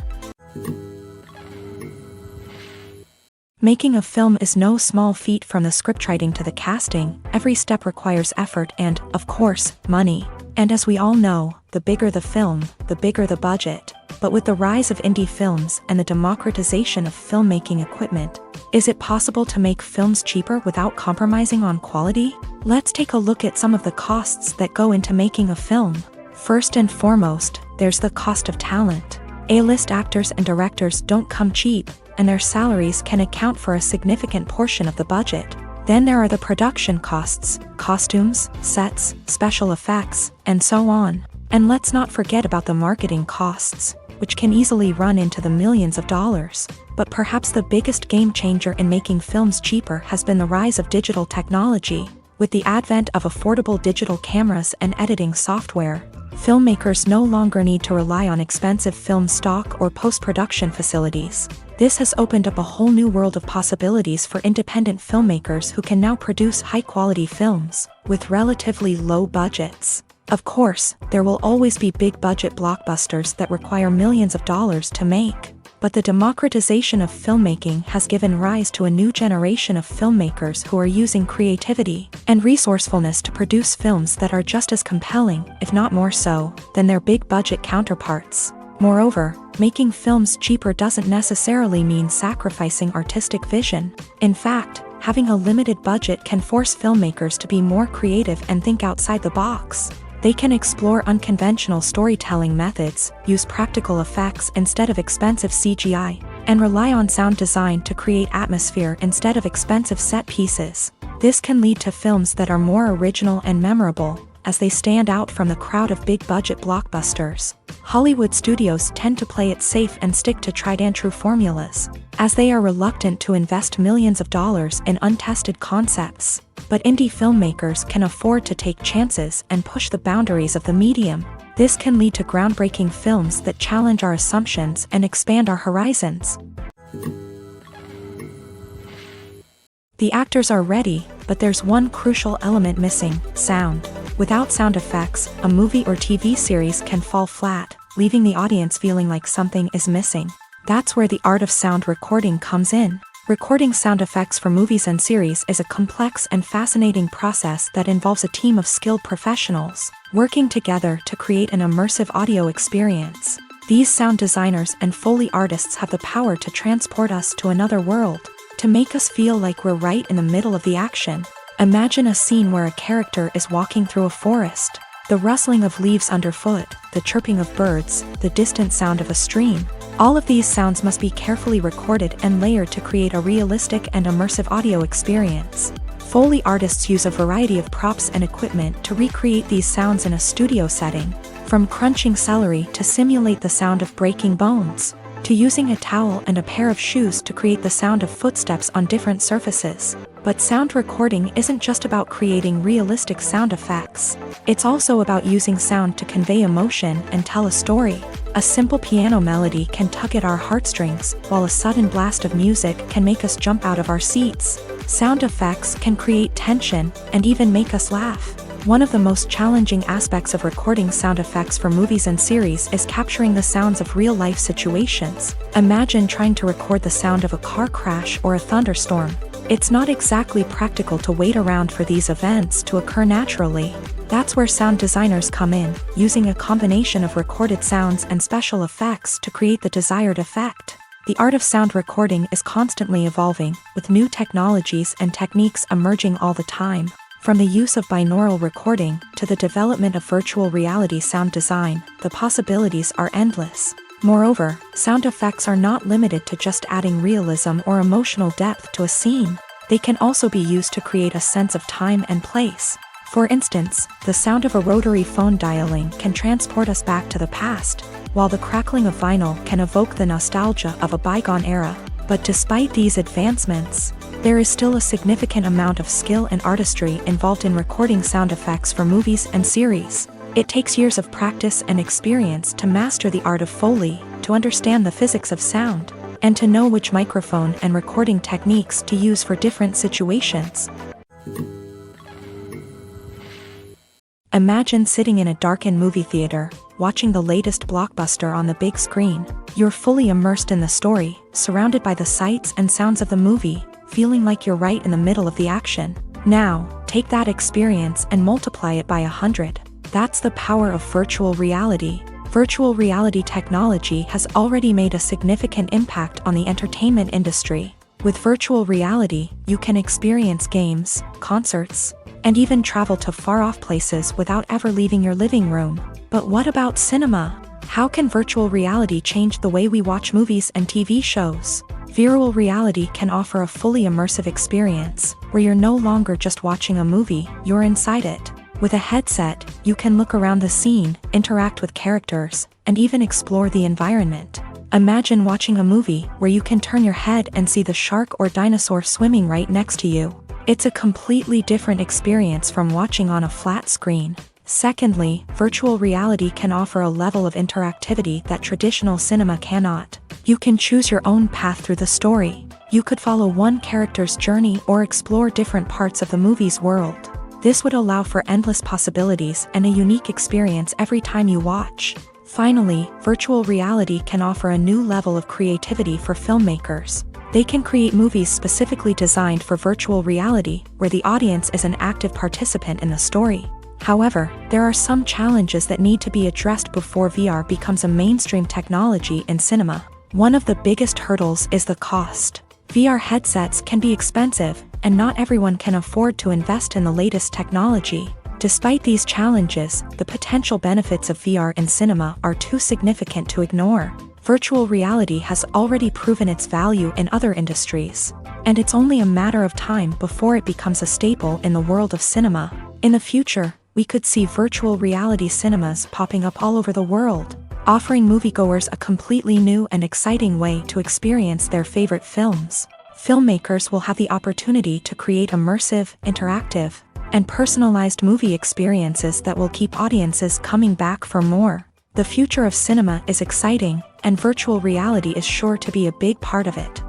Making a film is no small feat. From the scriptwriting to the casting, every step requires effort and, of course, money. And as we all know, the bigger the film, the bigger the budget. But with the rise of indie films and the democratization of filmmaking equipment, is it possible to make films cheaper without compromising on quality? Let's take a look at some of the costs that go into making a film. First and foremost, there's the cost of talent. A-list actors and directors don't come cheap, and their salaries can account for a significant portion of the budget. Then there are the production costs, costumes, sets, special effects, and so on. And let's not forget about the marketing costs, which can easily run into the millions of dollars. But perhaps the biggest game changer in making films cheaper has been the rise of digital technology. With the advent of affordable digital cameras and editing software, filmmakers no longer need to rely on expensive film stock or post-production facilities. This has opened up a whole new world of possibilities for independent filmmakers who can now produce high-quality films with relatively low budgets. Of course, there will always be big-budget blockbusters that require millions of dollars to make. But the democratization of filmmaking has given rise to a new generation of filmmakers who are using creativity and resourcefulness to produce films that are just as compelling, if not more so, than their big-budget counterparts. Moreover, making films cheaper doesn't necessarily mean sacrificing artistic vision. In fact, having a limited budget can force filmmakers to be more creative and think outside the box. They can explore unconventional storytelling methods, use practical effects instead of expensive CGI, and rely on sound design to create atmosphere instead of expensive set pieces. This can lead to films that are more original and memorable, as they stand out from the crowd of big-budget blockbusters. Hollywood studios tend to play it safe and stick to tried-and-true formulas, as they are reluctant to invest millions of dollars in untested concepts. But indie filmmakers can afford to take chances and push the boundaries of the medium. This can lead to groundbreaking films that challenge our assumptions and expand our horizons. The actors are ready, but there's one crucial element missing: sound. Without sound effects, a movie or TV series can fall flat, leaving the audience feeling like something is missing. That's where the art of sound recording comes in. Recording sound effects for movies and series is a complex and fascinating process that involves a team of skilled professionals working together to create an immersive audio experience. These sound designers and Foley artists have the power to transport us to another world, to make us feel like we're right in the middle of the action. Imagine a scene where a character is walking through a forest. The rustling of leaves underfoot, the chirping of birds, the distant sound of a stream. All of these sounds must be carefully recorded and layered to create a realistic and immersive audio experience. Foley artists use a variety of props and equipment to recreate these sounds in a studio setting, from crunching celery to simulate the sound of breaking bones, to using a towel and a pair of shoes to create the sound of footsteps on different surfaces. But sound recording isn't just about creating realistic sound effects. It's also about using sound to convey emotion and tell a story. A simple piano melody can tug at our heartstrings, while a sudden blast of music can make us jump out of our seats. Sound effects can create tension and even make us laugh. One of the most challenging aspects of recording sound effects for movies and series is capturing the sounds of real-life situations. Imagine trying to record the sound of a car crash or a thunderstorm. It's not exactly practical to wait around for these events to occur naturally. That's where sound designers come in, using a combination of recorded sounds and special effects to create the desired effect. The art of sound recording is constantly evolving, with new technologies and techniques emerging all the time. From the use of binaural recording to the development of virtual reality sound design, the possibilities are endless. Moreover, sound effects are not limited to just adding realism or emotional depth to a scene. They can also be used to create a sense of time and place. For instance, the sound of a rotary phone dialing can transport us back to the past, while the crackling of vinyl can evoke the nostalgia of a bygone era. But despite these advancements, there is still a significant amount of skill and artistry involved in recording sound effects for movies and series. It takes years of practice and experience to master the art of Foley, to understand the physics of sound, and to know which microphone and recording techniques to use for different situations. Imagine sitting in a darkened movie theater, watching the latest blockbuster on the big screen. You're fully immersed in the story, surrounded by the sights and sounds of the movie, feeling like you're right in the middle of the action. Now, take that experience and multiply it by 100. That's the power of virtual reality. Virtual reality technology has already made a significant impact on the entertainment industry. With virtual reality, you can experience games, concerts, and even travel to far-off places without ever leaving your living room. But what about cinema? How can virtual reality change the way we watch movies and TV shows? Virtual reality can offer a fully immersive experience, where you're no longer just watching a movie, you're inside it. With a headset, you can look around the scene, interact with characters, and even explore the environment. Imagine watching a movie where you can turn your head and see the shark or dinosaur swimming right next to you. It's a completely different experience from watching on a flat screen. Secondly, virtual reality can offer a level of interactivity that traditional cinema cannot. You can choose your own path through the story. You could follow one character's journey or explore different parts of the movie's world. This would allow for endless possibilities and a unique experience every time you watch. Finally, virtual reality can offer a new level of creativity for filmmakers. They can create movies specifically designed for virtual reality, where the audience is an active participant in the story. However, there are some challenges that need to be addressed before VR becomes a mainstream technology in cinema. One of the biggest hurdles is the cost. VR headsets can be expensive, and not everyone can afford to invest in the latest technology. Despite these challenges, the potential benefits of VR in cinema are too significant to ignore. Virtual reality has already proven its value in other industries, and it's only a matter of time before it becomes a staple in the world of cinema. In the future, we could see virtual reality cinemas popping up all over the world, offering moviegoers a completely new and exciting way to experience their favorite films. Filmmakers will have the opportunity to create immersive, interactive, and personalized movie experiences that will keep audiences coming back for more. The future of cinema is exciting, and virtual reality is sure to be a big part of it.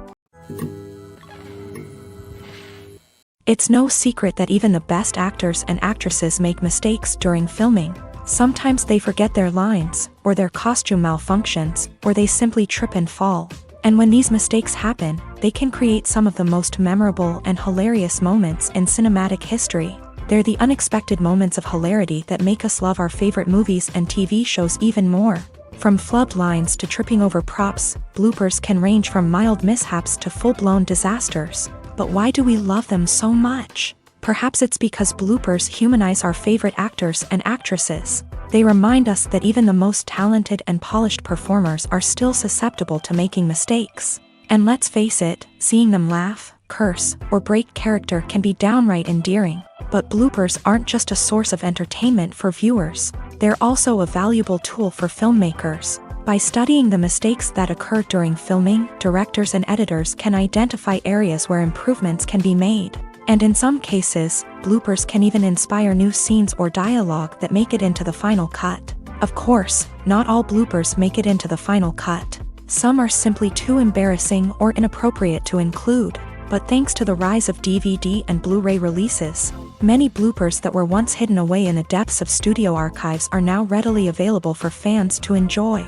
It's no secret that even the best actors and actresses make mistakes during filming. Sometimes they forget their lines, or their costume malfunctions, or they simply trip and fall. And when these mistakes happen, they can create some of the most memorable and hilarious moments in cinematic history. They're the unexpected moments of hilarity that make us love our favorite movies and TV shows even more. From flubbed lines to tripping over props, bloopers can range from mild mishaps to full-blown disasters. But why do we love them so much? Perhaps it's because bloopers humanize our favorite actors and actresses. They remind us that even the most talented and polished performers are still susceptible to making mistakes. And let's face it, seeing them laugh, curse, or break character can be downright endearing. But bloopers aren't just a source of entertainment for viewers. They're also a valuable tool for filmmakers. By studying the mistakes that occur during filming, directors and editors can identify areas where improvements can be made. And in some cases, bloopers can even inspire new scenes or dialogue that make it into the final cut. Of course, not all bloopers make it into the final cut. Some are simply too embarrassing or inappropriate to include. But thanks to the rise of DVD and Blu-ray releases, many bloopers that were once hidden away in the depths of studio archives are now readily available for fans to enjoy.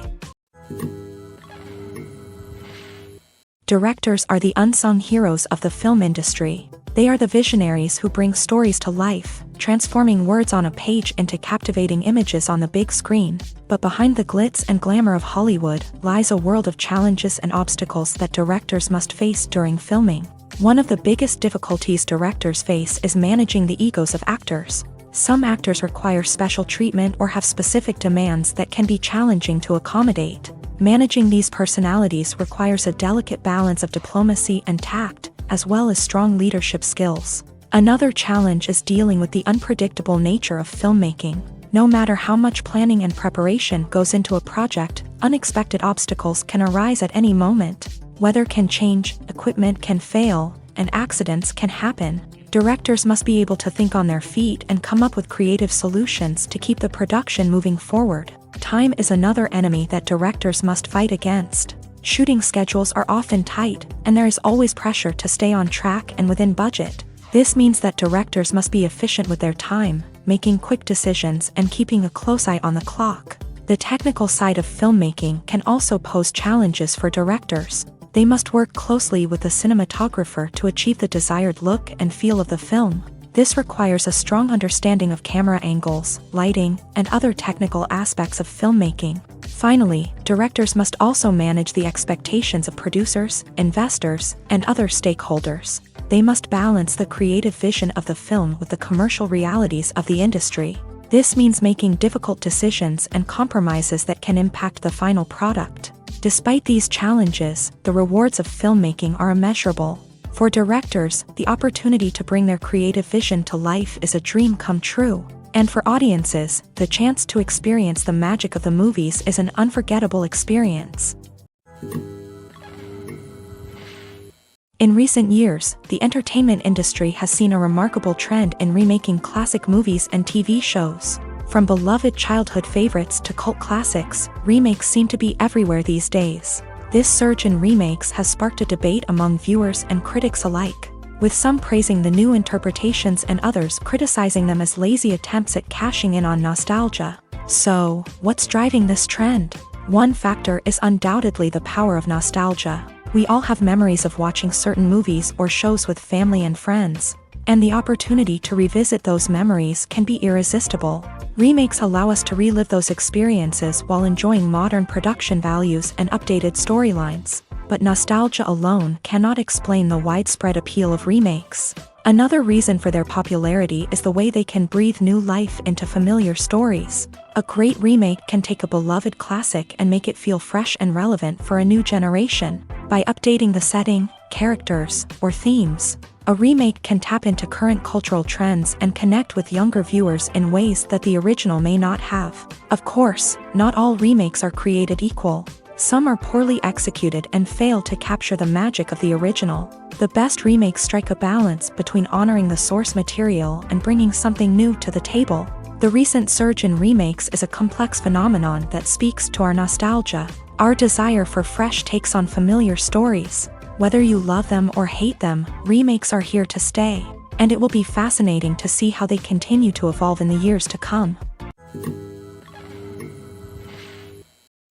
Directors are the unsung heroes of the film industry. They are the visionaries who bring stories to life, transforming words on a page into captivating images on the big screen. But behind the glitz and glamour of Hollywood lies a world of challenges and obstacles that directors must face during filming. One of the biggest difficulties directors face is managing the egos of actors. Some actors require special treatment or have specific demands that can be challenging to accommodate. Managing these personalities requires a delicate balance of diplomacy and tact, as well as strong leadership skills. Another challenge is dealing with the unpredictable nature of filmmaking. No matter how much planning and preparation goes into a project, unexpected obstacles can arise at any moment. Weather can change, equipment can fail, and accidents can happen. Directors must be able to think on their feet and come up with creative solutions to keep the production moving forward. Time is another enemy that directors must fight against. Shooting schedules are often tight, and there is always pressure to stay on track and within budget. This means that directors must be efficient with their time, making quick decisions and keeping a close eye on the clock. The technical side of filmmaking can also pose challenges for directors. They must work closely with the cinematographer to achieve the desired look and feel of the film. This requires a strong understanding of camera angles, lighting, and other technical aspects of filmmaking. Finally, directors must also manage the expectations of producers, investors, and other stakeholders. They must balance the creative vision of the film with the commercial realities of the industry. This means making difficult decisions and compromises that can impact the final product. Despite these challenges, the rewards of filmmaking are immeasurable. For directors, the opportunity to bring their creative vision to life is a dream come true. And for audiences, the chance to experience the magic of the movies is an unforgettable experience. In recent years, the entertainment industry has seen a remarkable trend in remaking classic movies and TV shows. From beloved childhood favorites to cult classics, remakes seem to be everywhere these days. This surge in remakes has sparked a debate among viewers and critics alike, with some praising the new interpretations and others criticizing them as lazy attempts at cashing in on nostalgia. So, what's driving this trend? One factor is undoubtedly the power of nostalgia. We all have memories of watching certain movies or shows with family and friends, and the opportunity to revisit those memories can be irresistible. Remakes allow us to relive those experiences while enjoying modern production values and updated storylines. But nostalgia alone cannot explain the widespread appeal of remakes. Another reason for their popularity is the way they can breathe new life into familiar stories. A great remake can take a beloved classic and make it feel fresh and relevant for a new generation. By updating the setting, characters, or themes, a remake can tap into current cultural trends and connect with younger viewers in ways that the original may not have. Of course, not all remakes are created equal. Some are poorly executed and fail to capture the magic of the original. The best remakes strike a balance between honoring the source material and bringing something new to the table. The recent surge in remakes is a complex phenomenon that speaks to our nostalgia, our desire for fresh takes on familiar stories. Whether you love them or hate them, remakes are here to stay, and it will be fascinating to see how they continue to evolve in the years to come.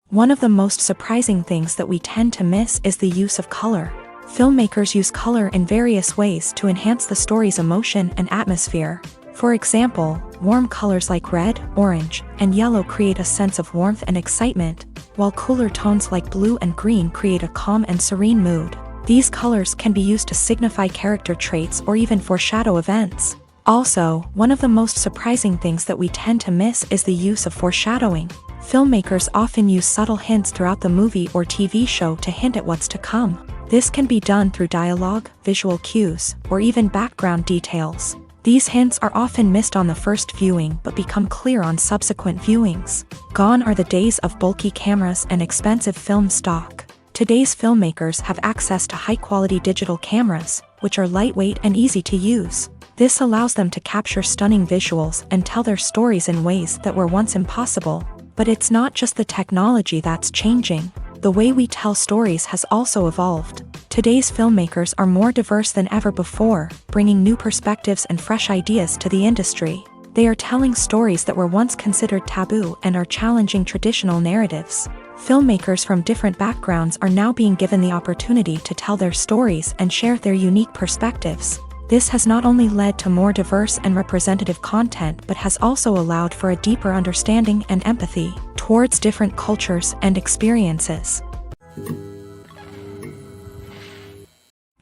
One of the most surprising things that we tend to miss is the use of color. Filmmakers use color in various ways to enhance the story's emotion and atmosphere. For example, warm colors like red, orange, and yellow create a sense of warmth and excitement, while cooler tones like blue and green create a calm and serene mood. These colors can be used to signify character traits or even foreshadow events. Also, one of the most surprising things that we tend to miss is the use of foreshadowing. Filmmakers often use subtle hints throughout the movie or TV show to hint at what's to come. This can be done through dialogue, visual cues, or even background details. These hints are often missed on the first viewing but become clear on subsequent viewings. Gone are the days of bulky cameras and expensive film stock. Today's filmmakers have access to high-quality digital cameras, which are lightweight and easy to use. This allows them to capture stunning visuals and tell their stories in ways that were once impossible. But it's not just the technology that's changing. The way we tell stories has also evolved. Today's filmmakers are more diverse than ever before, bringing new perspectives and fresh ideas to the industry. They are telling stories that were once considered taboo and are challenging traditional narratives. Filmmakers from different backgrounds are now being given the opportunity to tell their stories and share their unique perspectives. This has not only led to more diverse and representative content but has also allowed for a deeper understanding and empathy towards different cultures and experiences.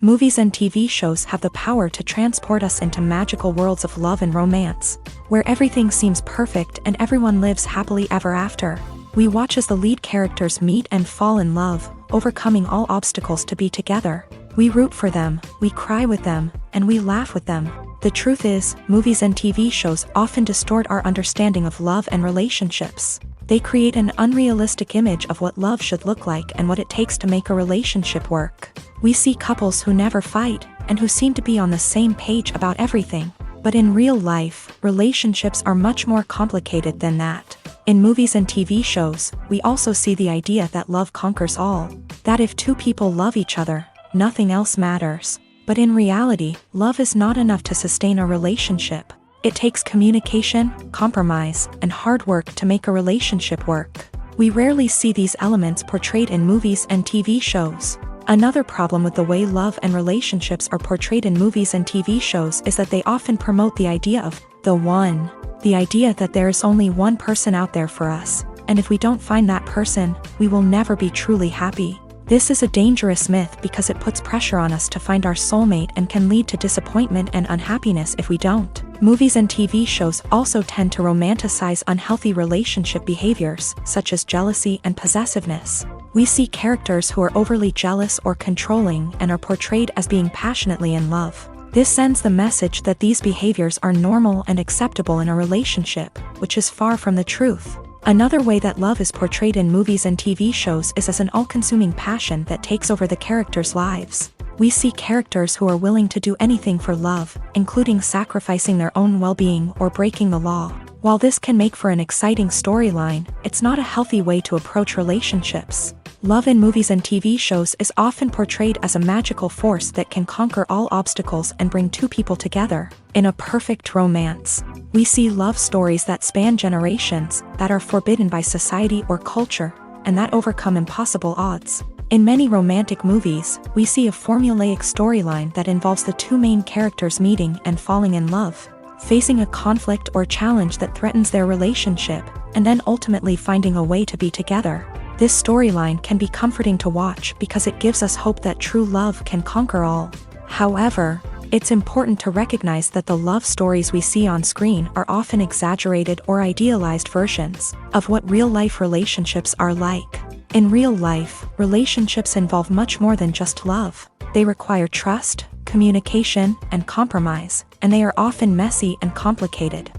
Movies and TV shows have the power to transport us into magical worlds of love and romance, where everything seems perfect and everyone lives happily ever after. We watch as the lead characters meet and fall in love, overcoming all obstacles to be together. We root for them, we cry with them, and we laugh with them. The truth is, movies and TV shows often distort our understanding of love and relationships. They create an unrealistic image of what love should look like and what it takes to make a relationship work. We see couples who never fight, and who seem to be on the same page about everything. But in real life, relationships are much more complicated than that. In movies and TV shows, we also see the idea that love conquers all. That if two people love each other, nothing else matters. But in reality, love is not enough to sustain a relationship. It takes communication, compromise, and hard work to make a relationship work. We rarely see these elements portrayed in movies and TV shows. Another problem with the way love and relationships are portrayed in movies and TV shows is that they often promote the idea of the one. The idea that there is only one person out there for us, and if we don't find that person, we will never be truly happy. This is a dangerous myth because it puts pressure on us to find our soulmate and can lead to disappointment and unhappiness if we don't. Movies and TV shows also tend to romanticize unhealthy relationship behaviors, such as jealousy and possessiveness. We see characters who are overly jealous or controlling and are portrayed as being passionately in love. This sends the message that these behaviors are normal and acceptable in a relationship, which is far from the truth. Another way that love is portrayed in movies and TV shows is as an all-consuming passion that takes over the characters' lives. We see characters who are willing to do anything for love, including sacrificing their own well-being or breaking the law. While this can make for an exciting storyline, it's not a healthy way to approach relationships. Love in movies and TV shows is often portrayed as a magical force that can conquer all obstacles and bring two people together in a perfect romance. We see love stories that span generations, that are forbidden by society or culture, and that overcome impossible odds. In many romantic movies, we see a formulaic storyline that involves the two main characters meeting and falling in love, facing a conflict or challenge that threatens their relationship, and then ultimately finding a way to be together. This storyline can be comforting to watch because it gives us hope that true love can conquer all. However, it's important to recognize that the love stories we see on screen are often exaggerated or idealized versions of what real-life relationships are like. In real life, relationships involve much more than just love. They require trust, communication, and compromise, and they are often messy and complicated.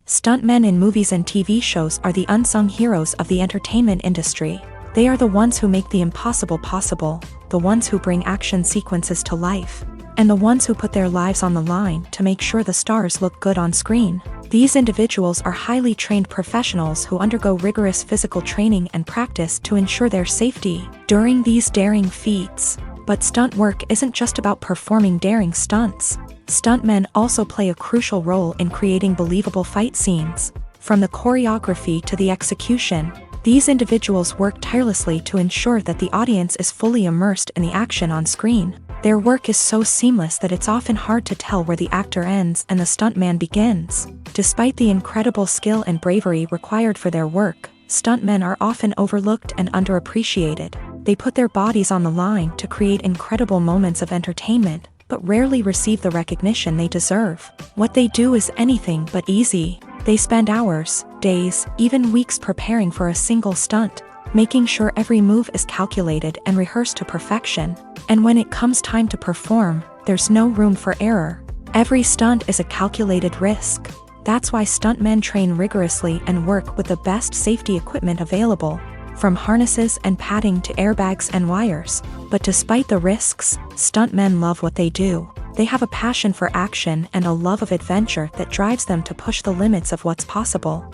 Stuntmen in movies and TV shows are the unsung heroes of the entertainment industry. They are the ones who make the impossible possible, the ones who bring action sequences to life, and the ones who put their lives on the line to make sure the stars look good on screen. These individuals are highly trained professionals who undergo rigorous physical training and practice to ensure their safety during these daring feats. But stunt work isn't just about performing daring stunts. Stuntmen also play a crucial role in creating believable fight scenes. From the choreography to the execution, These individuals work tirelessly to ensure that the audience is fully immersed in the action on screen. Their work is so seamless that it's often hard to tell where the actor ends and the stuntman begins. Despite the incredible skill and bravery required for their work, stuntmen are often overlooked and underappreciated. They put their bodies on the line to create incredible moments of entertainment, but rarely receive the recognition they deserve. What they do is anything but easy. They spend hours, days, even weeks preparing for a single stunt, making sure every move is calculated and rehearsed to perfection. And when it comes time to perform, there's no room for error. Every stunt is a calculated risk. That's why stuntmen train rigorously and work with the best safety equipment available, from harnesses and padding to airbags and wires. But despite the risks, stuntmen love what they do. They have a passion for action and a love of adventure that drives them to push the limits of what's possible.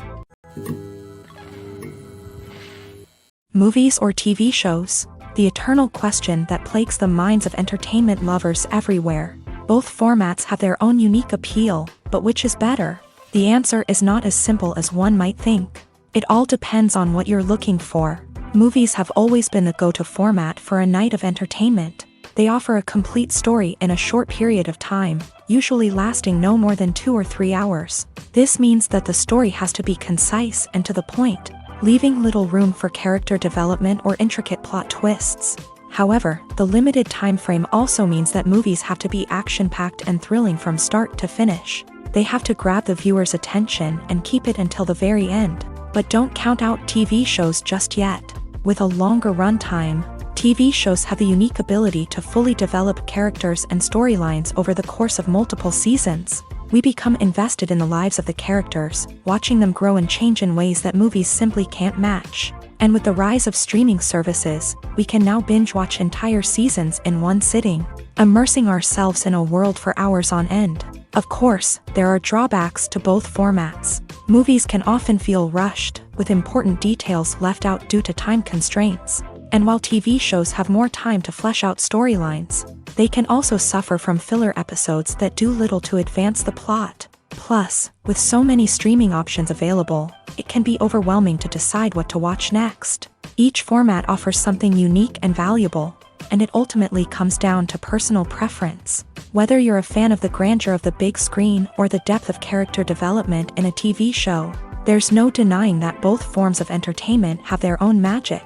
Movies or TV shows? The eternal question that plagues the minds of entertainment lovers everywhere. Both formats have their own unique appeal, but which is better? The answer is not as simple as one might think. It all depends on what you're looking for. Movies have always been the go-to format for a night of entertainment. They offer a complete story in a short period of time, usually lasting no more than 2 or 3 hours. This means that the story has to be concise and to the point, leaving little room for character development or intricate plot twists. However, the limited time frame also means that movies have to be action-packed and thrilling from start to finish. They have to grab the viewer's attention and keep it until the very end. But don't count out TV shows just yet. With a longer runtime, TV shows have the unique ability to fully develop characters and storylines over the course of multiple seasons. We become invested in the lives of the characters, watching them grow and change in ways that movies simply can't match. And with the rise of streaming services, we can now binge-watch entire seasons in one sitting, immersing ourselves in a world for hours on end. Of course, there are drawbacks to both formats. Movies can often feel rushed, with important details left out due to time constraints. And while TV shows have more time to flesh out storylines, they can also suffer from filler episodes that do little to advance the plot. Plus, with so many streaming options available, it can be overwhelming to decide what to watch next. Each format offers something unique and valuable, and it ultimately comes down to personal preference. Whether you're a fan of the grandeur of the big screen or the depth of character development in a TV show, there's no denying that both forms of entertainment have their own magic.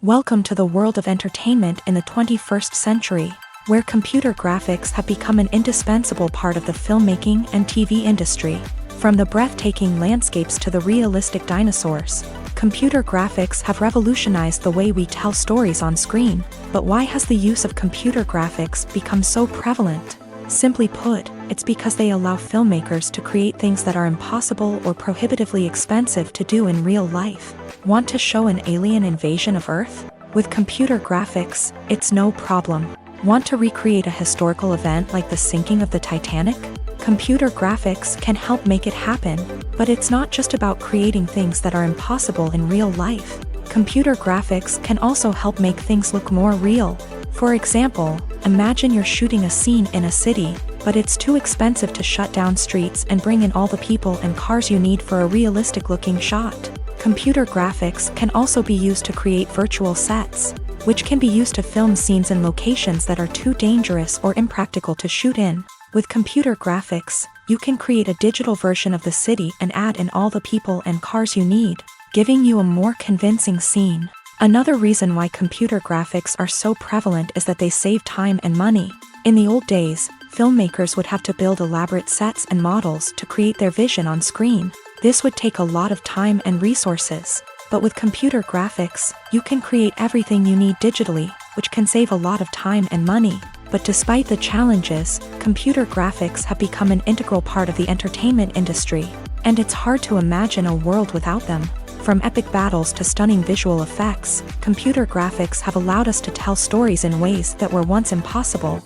Welcome to the world of entertainment in the 21st century, where computer graphics have become an indispensable part of the filmmaking and TV industry. From the breathtaking landscapes to the realistic dinosaurs, computer graphics have revolutionized the way we tell stories on screen. But why has the use of computer graphics become so prevalent? Simply put, it's because they allow filmmakers to create things that are impossible or prohibitively expensive to do in real life. Want to show an alien invasion of Earth? With computer graphics, it's no problem. Want to recreate a historical event like the sinking of the Titanic? Computer graphics can help make it happen, but it's not just about creating things that are impossible in real life. Computer graphics can also help make things look more real. For example, imagine you're shooting a scene in a city, but it's too expensive to shut down streets and bring in all the people and cars you need for a realistic-looking shot. Computer graphics can also be used to create virtual sets, which can be used to film scenes in locations that are too dangerous or impractical to shoot in. With computer graphics, you can create a digital version of the city and add in all the people and cars you need, giving you a more convincing scene. Another reason why computer graphics are so prevalent is that they save time and money. In the old days, filmmakers would have to build elaborate sets and models to create their vision on screen. This would take a lot of time and resources. But with computer graphics, you can create everything you need digitally, which can save a lot of time and money. But despite the challenges, computer graphics have become an integral part of the entertainment industry, and it's hard to imagine a world without them. From epic battles to stunning visual effects, computer graphics have allowed us to tell stories in ways that were once impossible.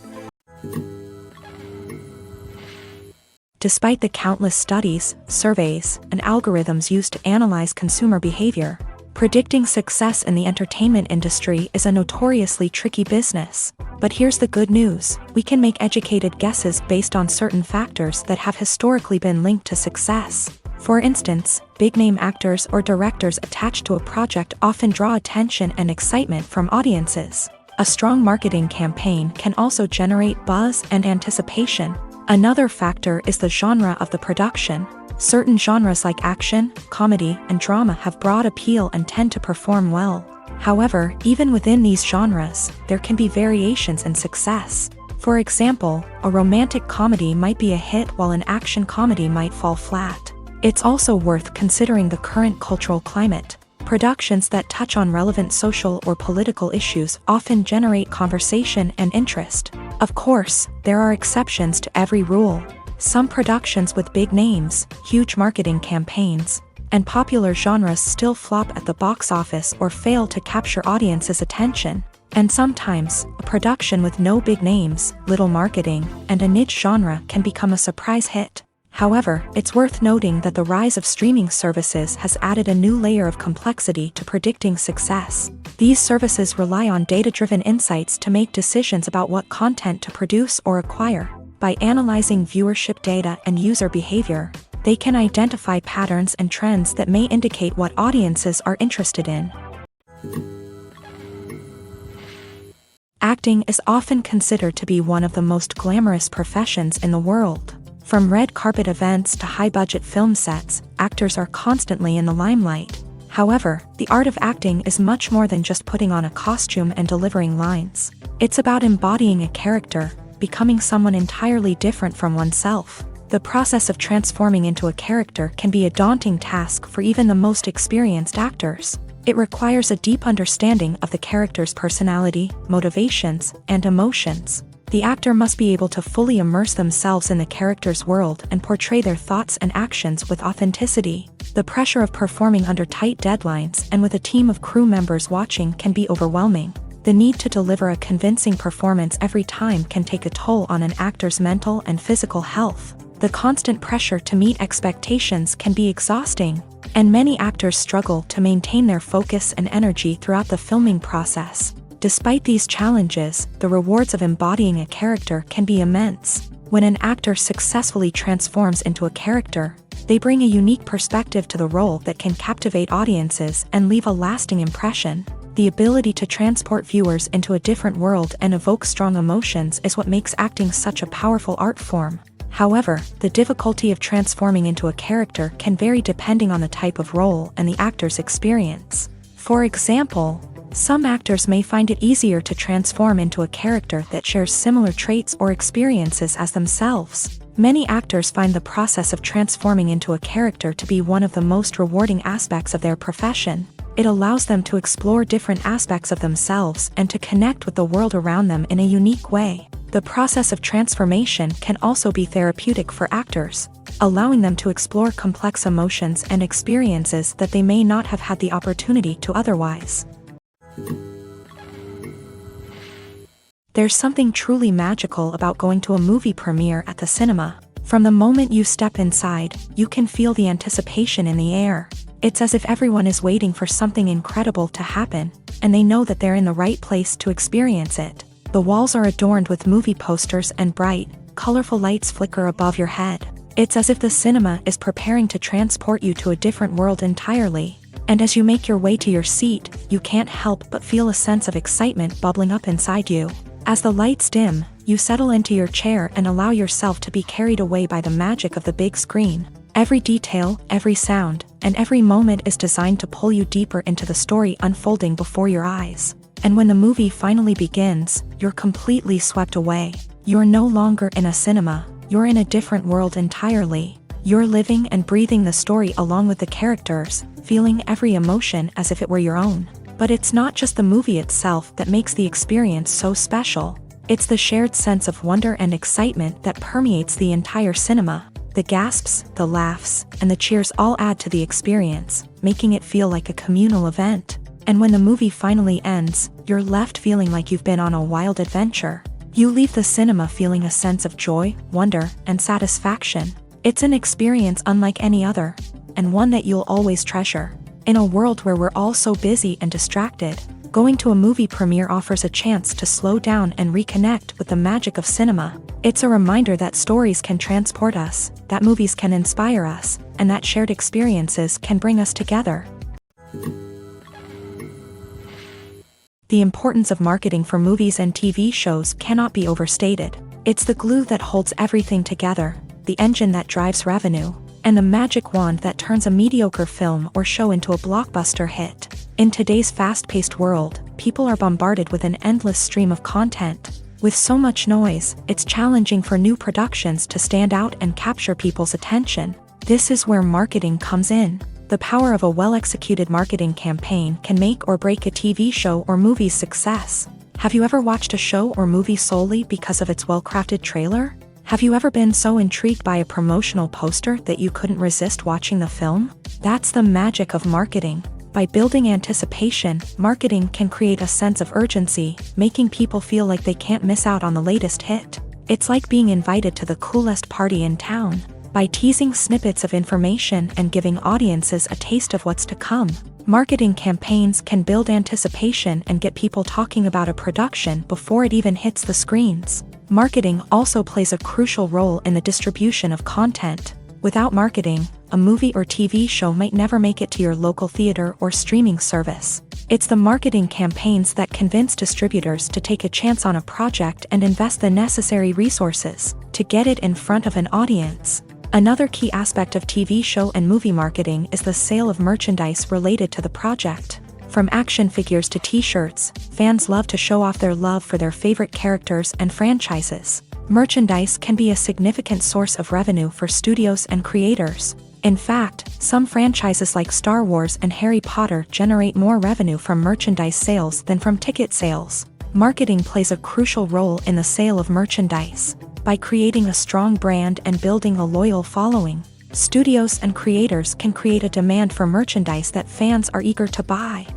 Despite the countless studies, surveys, and algorithms used to analyze consumer behavior, predicting success in the entertainment industry is a notoriously tricky business. But here's the good news: we can make educated guesses based on certain factors that have historically been linked to success. For instance, big-name actors or directors attached to a project often draw attention and excitement from audiences. A strong marketing campaign can also generate buzz and anticipation. Another factor is the genre of the production. Certain genres like action, comedy, and drama have broad appeal and tend to perform well. However, even within these genres, there can be variations in success. For example, a romantic comedy might be a hit while an action comedy might fall flat. It's also worth considering the current cultural climate. Productions that touch on relevant social or political issues often generate conversation and interest. Of course, there are exceptions to every rule. Some productions with big names, huge marketing campaigns, and popular genres still flop at the box office or fail to capture audiences' attention. And sometimes, a production with no big names, little marketing, and a niche genre can become a surprise hit. However, it's worth noting that the rise of streaming services has added a new layer of complexity to predicting success. These services rely on data-driven insights to make decisions about what content to produce or acquire. By analyzing viewership data and user behavior, they can identify patterns and trends that may indicate what audiences are interested in. Acting is often considered to be one of the most glamorous professions in the world. From red carpet events to high-budget film sets, actors are constantly in the limelight. However, the art of acting is much more than just putting on a costume and delivering lines. It's about embodying a character, becoming someone entirely different from oneself. The process of transforming into a character can be a daunting task for even the most experienced actors. It requires a deep understanding of the character's personality, motivations, and emotions. The actor must be able to fully immerse themselves in the character's world and portray their thoughts and actions with authenticity. The pressure of performing under tight deadlines and with a team of crew members watching can be overwhelming. The need to deliver a convincing performance every time can take a toll on an actor's mental and physical health. The constant pressure to meet expectations can be exhausting, and many actors struggle to maintain their focus and energy throughout the filming process. Despite these challenges, the rewards of embodying a character can be immense. When an actor successfully transforms into a character, they bring a unique perspective to the role that can captivate audiences and leave a lasting impression. The ability to transport viewers into a different world and evoke strong emotions is what makes acting such a powerful art form. However, the difficulty of transforming into a character can vary depending on the type of role and the actor's experience. For example, some actors may find it easier to transform into a character that shares similar traits or experiences as themselves. Many actors find the process of transforming into a character to be one of the most rewarding aspects of their profession. It allows them to explore different aspects of themselves and to connect with the world around them in a unique way. The process of transformation can also be therapeutic for actors, allowing them to explore complex emotions and experiences that they may not have had the opportunity to otherwise. There's something truly magical about going to a movie premiere at the cinema. From the moment you step inside, you can feel the anticipation in the air. It's as if everyone is waiting for something incredible to happen, and they know that they're in the right place to experience it. The walls are adorned with movie posters and bright, colorful lights flicker above your head. It's as if the cinema is preparing to transport you to a different world entirely. And as you make your way to your seat, you can't help but feel a sense of excitement bubbling up inside you. As the lights dim, you settle into your chair and allow yourself to be carried away by the magic of the big screen. Every detail, every sound, and every moment is designed to pull you deeper into the story unfolding before your eyes. And when the movie finally begins, you're completely swept away. You're no longer in a cinema, you're in a different world entirely. You're living and breathing the story along with the characters, feeling every emotion as if it were your own. But it's not just the movie itself that makes the experience so special. It's the shared sense of wonder and excitement that permeates the entire cinema. The gasps, the laughs, and the cheers all add to the experience, making it feel like a communal event. And when the movie finally ends, you're left feeling like you've been on a wild adventure. You leave the cinema feeling a sense of joy, wonder, and satisfaction. It's an experience unlike any other, and one that you'll always treasure. In a world where we're all so busy and distracted, going to a movie premiere offers a chance to slow down and reconnect with the magic of cinema. It's a reminder that stories can transport us, that movies can inspire us, and that shared experiences can bring us together. The importance of marketing for movies and TV shows cannot be overstated. It's the glue that holds everything together, the engine that drives revenue, and the magic wand that turns a mediocre film or show into a blockbuster hit. In today's fast-paced world, people are bombarded with an endless stream of content. With so much noise, it's challenging for new productions to stand out and capture people's attention. This is where marketing comes in. The power of a well-executed marketing campaign can make or break a TV show or movie's success. Have you ever watched a show or movie solely because of its well-crafted trailer? Have you ever been so intrigued by a promotional poster that you couldn't resist watching the film? That's the magic of marketing. By building anticipation, marketing can create a sense of urgency, making people feel like they can't miss out on the latest hit. It's like being invited to the coolest party in town. By teasing snippets of information and giving audiences a taste of what's to come, marketing campaigns can build anticipation and get people talking about a production before it even hits the screens. Marketing also plays a crucial role in the distribution of content. Without marketing, a movie or TV show might never make it to your local theater or streaming service. It's the marketing campaigns that convince distributors to take a chance on a project and invest the necessary resources to get it in front of an audience. Another key aspect of TV show and movie marketing is the sale of merchandise related to the project. From action figures to t-shirts, fans love to show off their love for their favorite characters and franchises. Merchandise can be a significant source of revenue for studios and creators. In fact, some franchises like Star Wars and Harry Potter generate more revenue from merchandise sales than from ticket sales. Marketing plays a crucial role in the sale of merchandise. By creating a strong brand and building a loyal following, studios and creators can create a demand for merchandise that fans are eager to buy.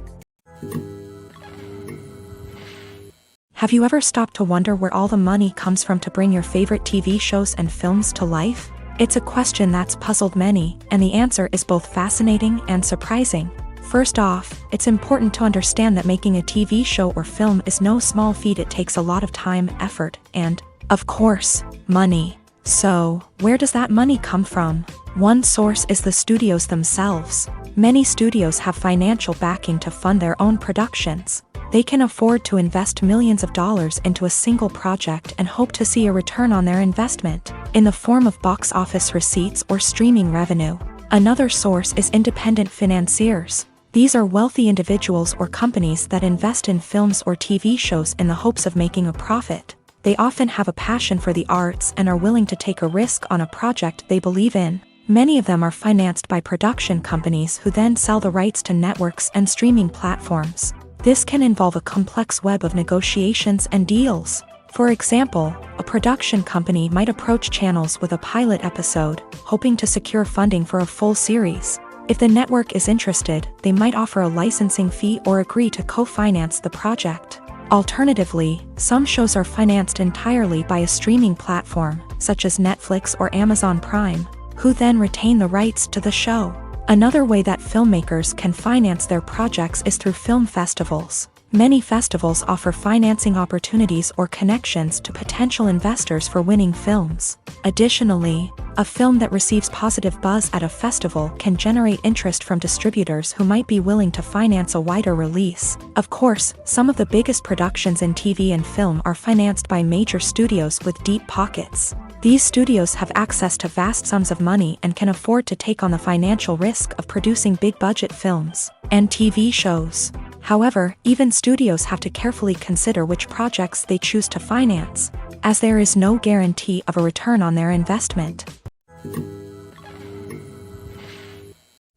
Have you ever stopped to wonder where all the money comes from to bring your favorite TV shows and films to life? It's a question that's puzzled many, and the answer is both fascinating and surprising. First off, it's important to understand that making a TV show or film is no small feat. It takes a lot of time, effort, and, of course, money. So, where does that money come from? One source is the studios themselves. Many studios have financial backing to fund their own productions. They can afford to invest millions of dollars into a single project and hope to see a return on their investment, in the form of box office receipts or streaming revenue. Another source is independent financiers. These are wealthy individuals or companies that invest in films or TV shows in the hopes of making a profit. They often have a passion for the arts and are willing to take a risk on a project they believe in. Many of them are financed by production companies who then sell the rights to networks and streaming platforms. This can involve a complex web of negotiations and deals. For example, a production company might approach channels with a pilot episode, hoping to secure funding for a full series. If the network is interested, they might offer a licensing fee or agree to co-finance the project. Alternatively, some shows are financed entirely by a streaming platform, such as Netflix or Amazon Prime, who then retain the rights to the show. Another way that filmmakers can finance their projects is through film festivals. Many festivals offer financing opportunities or connections to potential investors for winning films. Additionally, a film that receives positive buzz at a festival can generate interest from distributors who might be willing to finance a wider release. Of course, some of the biggest productions in TV and film are financed by major studios with deep pockets. These studios have access to vast sums of money and can afford to take on the financial risk of producing big-budget films and TV shows. However, even studios have to carefully consider which projects they choose to finance, as there is no guarantee of a return on their investment.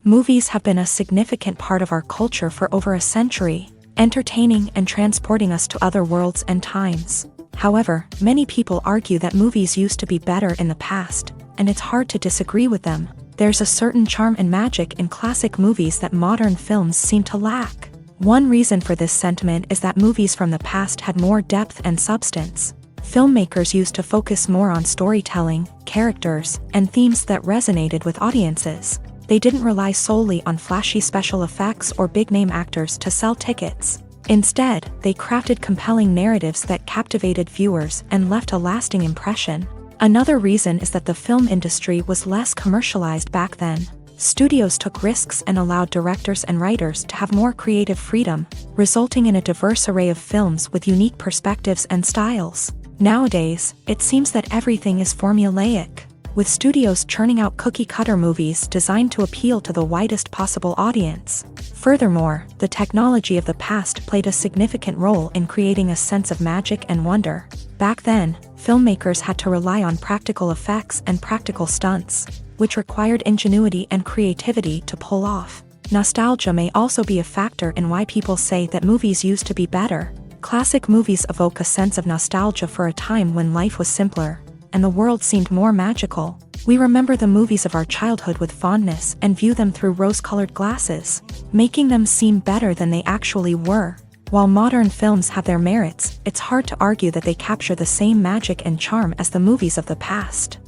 Movies have been a significant part of our culture for over a century, entertaining and transporting us to other worlds and times. However, many people argue that movies used to be better in the past, and it's hard to disagree with them. There's a certain charm and magic in classic movies that modern films seem to lack. One reason for this sentiment is that movies from the past had more depth and substance. Filmmakers used to focus more on storytelling, characters, and themes that resonated with audiences. They didn't rely solely on flashy special effects or big-name actors to sell tickets. Instead, they crafted compelling narratives that captivated viewers and left a lasting impression. Another reason is that the film industry was less commercialized back then. Studios took risks and allowed directors and writers to have more creative freedom, resulting in a diverse array of films with unique perspectives and styles. Nowadays, it seems that everything is formulaic, with studios churning out cookie-cutter movies designed to appeal to the widest possible audience. Furthermore, the technology of the past played a significant role in creating a sense of magic and wonder. Back then, filmmakers had to rely on practical effects and practical stunts, which required ingenuity and creativity to pull off. Nostalgia may also be a factor in why people say that movies used to be better. Classic movies evoke a sense of nostalgia for a time when life was simpler, and the world seemed more magical. We remember the movies of our childhood with fondness and view them through rose-colored glasses, making them seem better than they actually were. While modern films have their merits, it's hard to argue that they capture the same magic and charm as the movies of the past.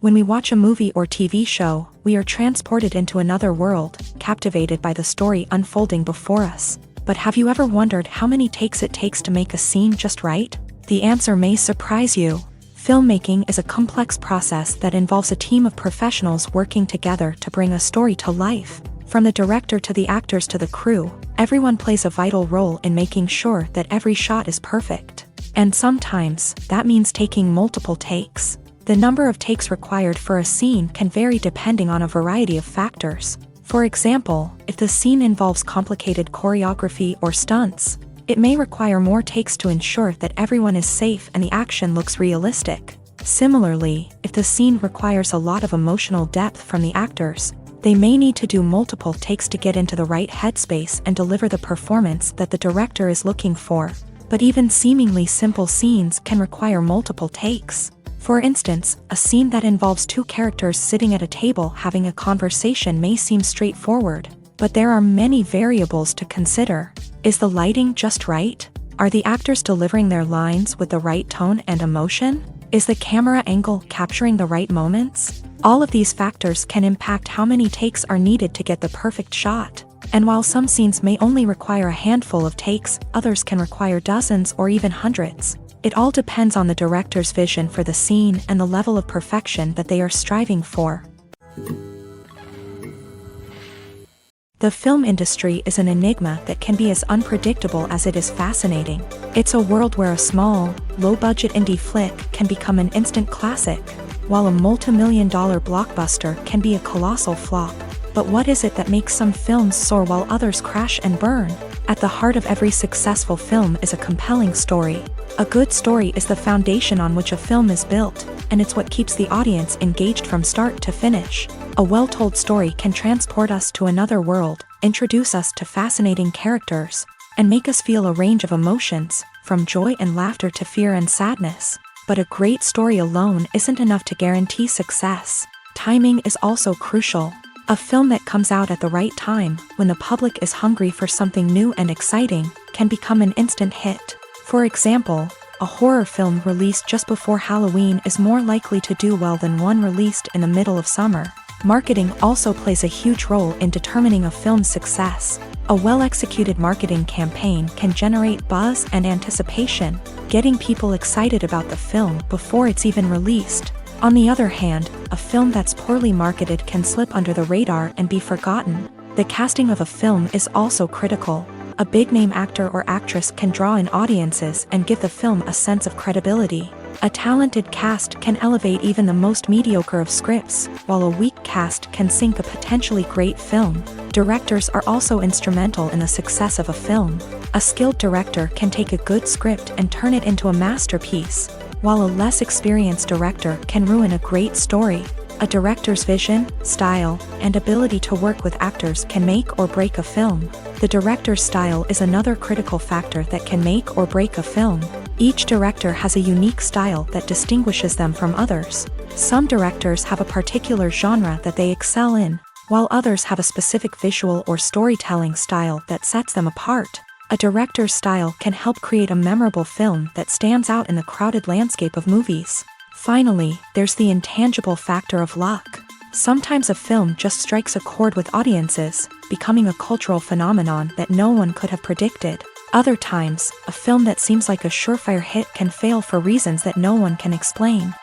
When we watch a movie or TV show, we are transported into another world, captivated by the story unfolding before us. But have you ever wondered how many takes it takes to make a scene just right? The answer may surprise you. Filmmaking is a complex process that involves a team of professionals working together to bring a story to life. From the director to the actors to the crew, everyone plays a vital role in making sure that every shot is perfect. And sometimes, that means taking multiple takes. The number of takes required for a scene can vary depending on a variety of factors. For example, if the scene involves complicated choreography or stunts, it may require more takes to ensure that everyone is safe and the action looks realistic. Similarly, if the scene requires a lot of emotional depth from the actors, they may need to do multiple takes to get into the right headspace and deliver the performance that the director is looking for. But even seemingly simple scenes can require multiple takes. For instance, a scene that involves two characters sitting at a table having a conversation may seem straightforward, but there are many variables to consider. Is the lighting just right? Are the actors delivering their lines with the right tone and emotion? Is the camera angle capturing the right moments? All of these factors can impact how many takes are needed to get the perfect shot. And while some scenes may only require a handful of takes, others can require dozens or even hundreds. It all depends on the director's vision for the scene and the level of perfection that they are striving for. The film industry is an enigma that can be as unpredictable as it is fascinating. It's a world where a small, low-budget indie flick can become an instant classic, while a multi-million-dollar blockbuster can be a colossal flop. But what is it that makes some films soar while others crash and burn? At the heart of every successful film is a compelling story. A good story is the foundation on which a film is built, and it's what keeps the audience engaged from start to finish. A well-told story can transport us to another world, introduce us to fascinating characters, and make us feel a range of emotions, from joy and laughter to fear and sadness. But a great story alone isn't enough to guarantee success. Timing is also crucial. A film that comes out at the right time, when the public is hungry for something new and exciting, can become an instant hit. For example, a horror film released just before Halloween is more likely to do well than one released in the middle of summer. Marketing also plays a huge role in determining a film's success. A well-executed marketing campaign can generate buzz and anticipation, getting people excited about the film before it's even released. On the other hand, a film that's poorly marketed can slip under the radar and be forgotten. The casting of a film is also critical. A big-name actor or actress can draw in audiences and give the film a sense of credibility. A talented cast can elevate even the most mediocre of scripts, while a weak cast can sink a potentially great film. Directors are also instrumental in the success of a film. A skilled director can take a good script and turn it into a masterpiece, while a less experienced director can ruin a great story. A director's vision, style, and ability to work with actors can make or break a film. The director's style is another critical factor that can make or break a film. Each director has a unique style that distinguishes them from others. Some directors have a particular genre that they excel in, while others have a specific visual or storytelling style that sets them apart. A director's style can help create a memorable film that stands out in the crowded landscape of movies. Finally, there's the intangible factor of luck. Sometimes a film just strikes a chord with audiences, becoming a cultural phenomenon that no one could have predicted. Other times, a film that seems like a surefire hit can fail for reasons that no one can explain.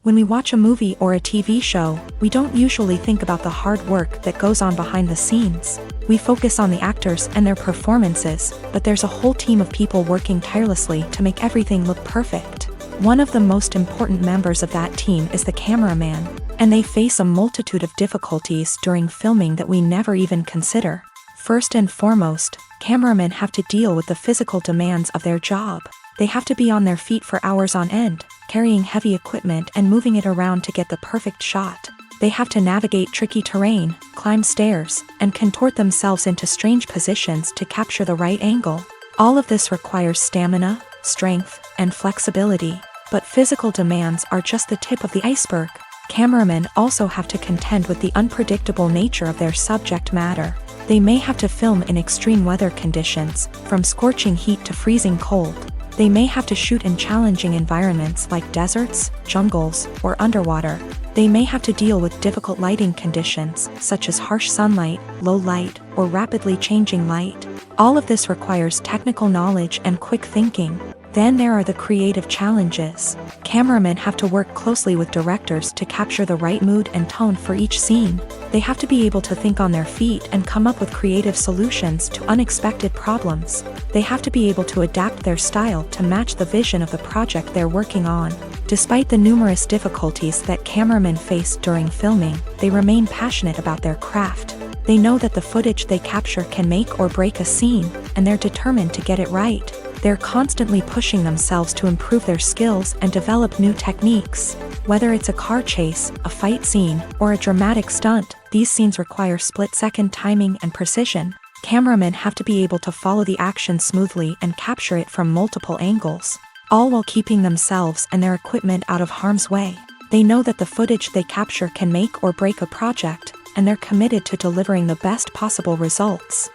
When we watch a movie or a TV show, we don't usually think about the hard work that goes on behind the scenes. We focus on the actors and their performances, but there's a whole team of people working tirelessly to make everything look perfect. One of the most important members of that team is the cameraman, and they face a multitude of difficulties during filming that we never even consider. First and foremost, cameramen have to deal with the physical demands of their job. They have to be on their feet for hours on end, carrying heavy equipment and moving it around to get the perfect shot. They have to navigate tricky terrain, climb stairs, and contort themselves into strange positions to capture the right angle. All of this requires stamina, strength, and flexibility. But physical demands are just the tip of the iceberg. Cameramen also have to contend with the unpredictable nature of their subject matter. They may have to film in extreme weather conditions, from scorching heat to freezing cold. They may have to shoot in challenging environments like deserts, jungles, or underwater. They may have to deal with difficult lighting conditions, such as harsh sunlight, low light, or rapidly changing light. All of this requires technical knowledge and quick thinking. Then there are the creative challenges. Cameramen have to work closely with directors to capture the right mood and tone for each scene. They have to be able to think on their feet and come up with creative solutions to unexpected problems. They have to be able to adapt their style to match the vision of the project they're working on. Despite the numerous difficulties that cameramen face during filming, they remain passionate about their craft. They know that the footage they capture can make or break a scene, and they're determined to get it right. They're constantly pushing themselves to improve their skills and develop new techniques. Whether it's a car chase, a fight scene, or a dramatic stunt, these scenes require split-second timing and precision. Cameramen have to be able to follow the action smoothly and capture it from multiple angles, all while keeping themselves and their equipment out of harm's way. They know that the footage they capture can make or break a project, and they're committed to delivering the best possible results.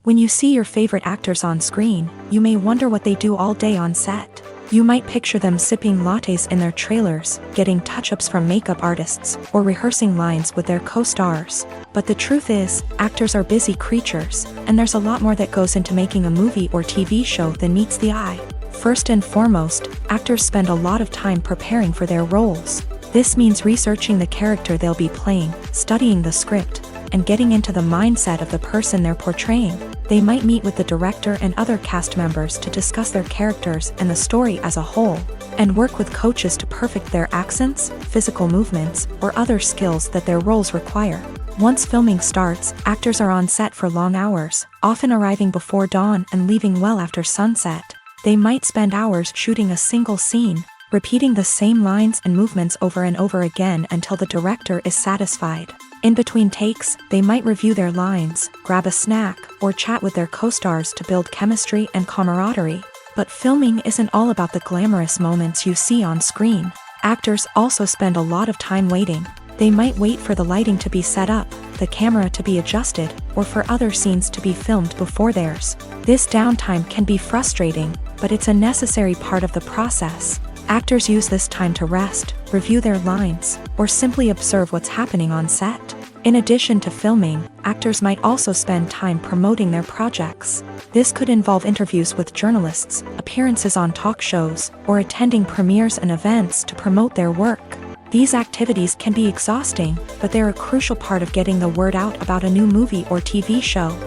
When you see your favorite actors on screen, you may wonder what they do all day on set. You might picture them sipping lattes in their trailers, getting touch-ups from makeup artists, or rehearsing lines with their co-stars. But the truth is, actors are busy creatures, and there's a lot more that goes into making a movie or TV show than meets the eye. First and foremost, actors spend a lot of time preparing for their roles. This means researching the character they'll be playing, studying the script, and getting into the mindset of the person they're portraying. They might meet with the director and other cast members to discuss their characters and the story as a whole, and work with coaches to perfect their accents, physical movements, or other skills that their roles require. Once filming starts, actors are on set for long hours, often arriving before dawn and leaving well after sunset. They might spend hours shooting a single scene, repeating the same lines and movements over and over again until the director is satisfied. In between takes, they might review their lines, grab a snack, or chat with their co-stars to build chemistry and camaraderie. But filming isn't all about the glamorous moments you see on screen. Actors also spend a lot of time waiting. They might wait for the lighting to be set up, the camera to be adjusted, or for other scenes to be filmed before theirs. This downtime can be frustrating, but it's a necessary part of the process. Actors use this time to rest, review their lines, or simply observe what's happening on set. In addition to filming, actors might also spend time promoting their projects. This could involve interviews with journalists, appearances on talk shows, or attending premieres and events to promote their work. These activities can be exhausting, but they're a crucial part of getting the word out about a new movie or TV show.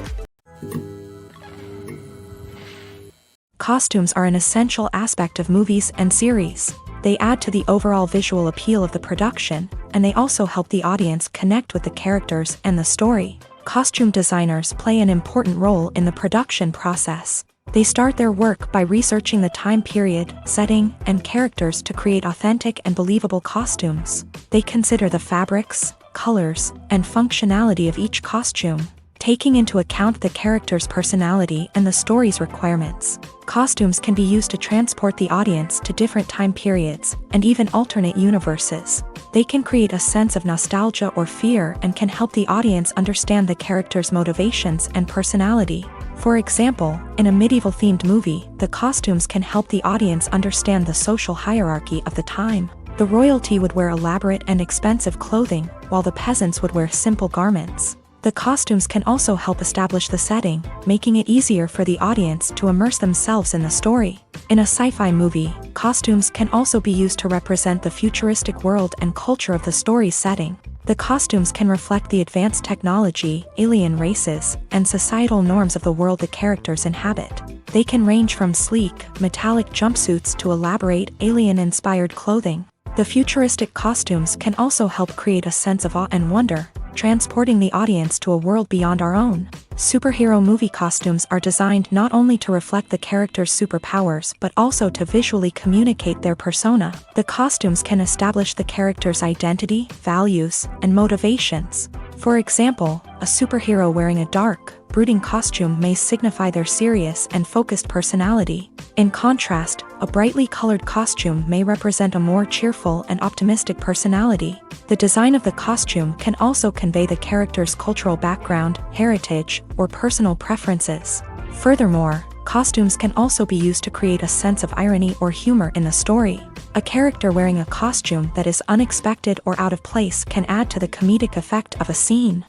Costumes are an essential aspect of movies and series. They add to the overall visual appeal of the production, and they also help the audience connect with the characters and the story. Costume designers play an important role in the production process. They start their work by researching the time period, setting, and characters to create authentic and believable costumes. They consider the fabrics, colors, and functionality of each costume, taking into account the character's personality and the story's requirements. Costumes can be used to transport the audience to different time periods and even alternate universes. They can create a sense of nostalgia or fear and can help the audience understand the character's motivations and personality. For example, in a medieval-themed movie, the costumes can help the audience understand the social hierarchy of the time. The royalty would wear elaborate and expensive clothing, while the peasants would wear simple garments. The costumes can also help establish the setting, making it easier for the audience to immerse themselves in the story. In a sci-fi movie, costumes can also be used to represent the futuristic world and culture of the story's setting. The costumes can reflect the advanced technology, alien races, and societal norms of the world the characters inhabit. They can range from sleek, metallic jumpsuits to elaborate, alien-inspired clothing. The futuristic costumes can also help create a sense of awe and wonder, transporting the audience to a world beyond our own. Superhero movie costumes are designed not only to reflect the character's superpowers but also to visually communicate their persona. The costumes can establish the character's identity, values, and motivations. For example, a superhero wearing a dark, brooding costume may signify their serious and focused personality. In contrast, a brightly colored costume may represent a more cheerful and optimistic personality. The design of the costume can also convey the character's cultural background, heritage, or personal preferences. Furthermore, costumes can also be used to create a sense of irony or humor in the story. A character wearing a costume that is unexpected or out of place can add to the comedic effect of a scene.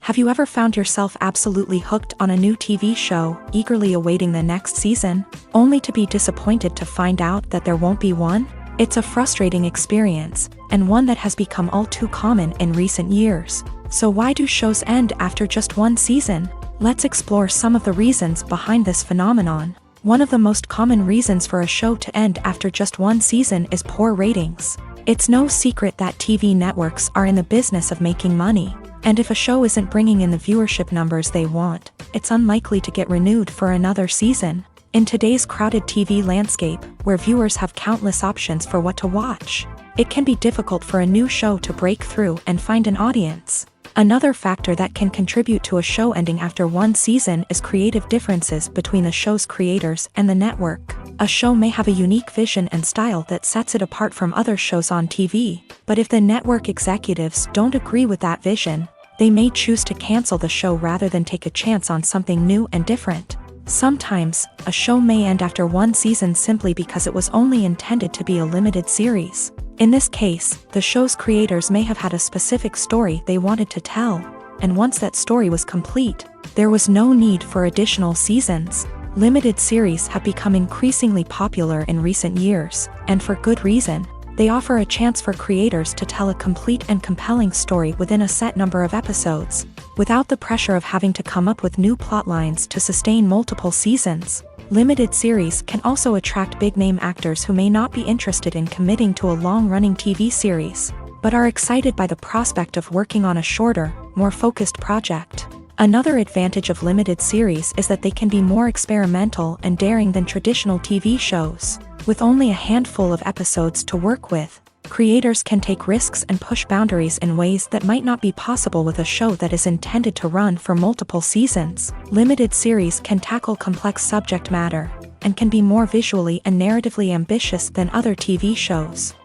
Have you ever found yourself absolutely hooked on a new TV show, eagerly awaiting the next season, only to be disappointed to find out that there won't be one? It's a frustrating experience, and one that has become all too common in recent years. So why do shows end after just one season? Let's explore some of the reasons behind this phenomenon. One of the most common reasons for a show to end after just one season is poor ratings. It's no secret that TV networks are in the business of making money. And if a show isn't bringing in the viewership numbers they want, it's unlikely to get renewed for another season. In today's crowded TV landscape, where viewers have countless options for what to watch, it can be difficult for a new show to break through and find an audience. Another factor that can contribute to a show ending after one season is creative differences between the show's creators and the network. A show may have a unique vision and style that sets it apart from other shows on TV, but if the network executives don't agree with that vision, they may choose to cancel the show rather than take a chance on something new and different. Sometimes, a show may end after one season simply because it was only intended to be a limited series. In this case, the show's creators may have had a specific story they wanted to tell, and once that story was complete, there was no need for additional seasons. Limited series have become increasingly popular in recent years, and for good reason. They offer a chance for creators to tell a complete and compelling story within a set number of episodes, without the pressure of having to come up with new plotlines to sustain multiple seasons. Limited series can also attract big-name actors who may not be interested in committing to a long-running TV series, but are excited by the prospect of working on a shorter, more focused project. Another advantage of limited series is that they can be more experimental and daring than traditional TV shows. With only a handful of episodes to work with, creators can take risks and push boundaries in ways that might not be possible with a show that is intended to run for multiple seasons. Limited series can tackle complex subject matter, and can be more visually and narratively ambitious than other TV shows.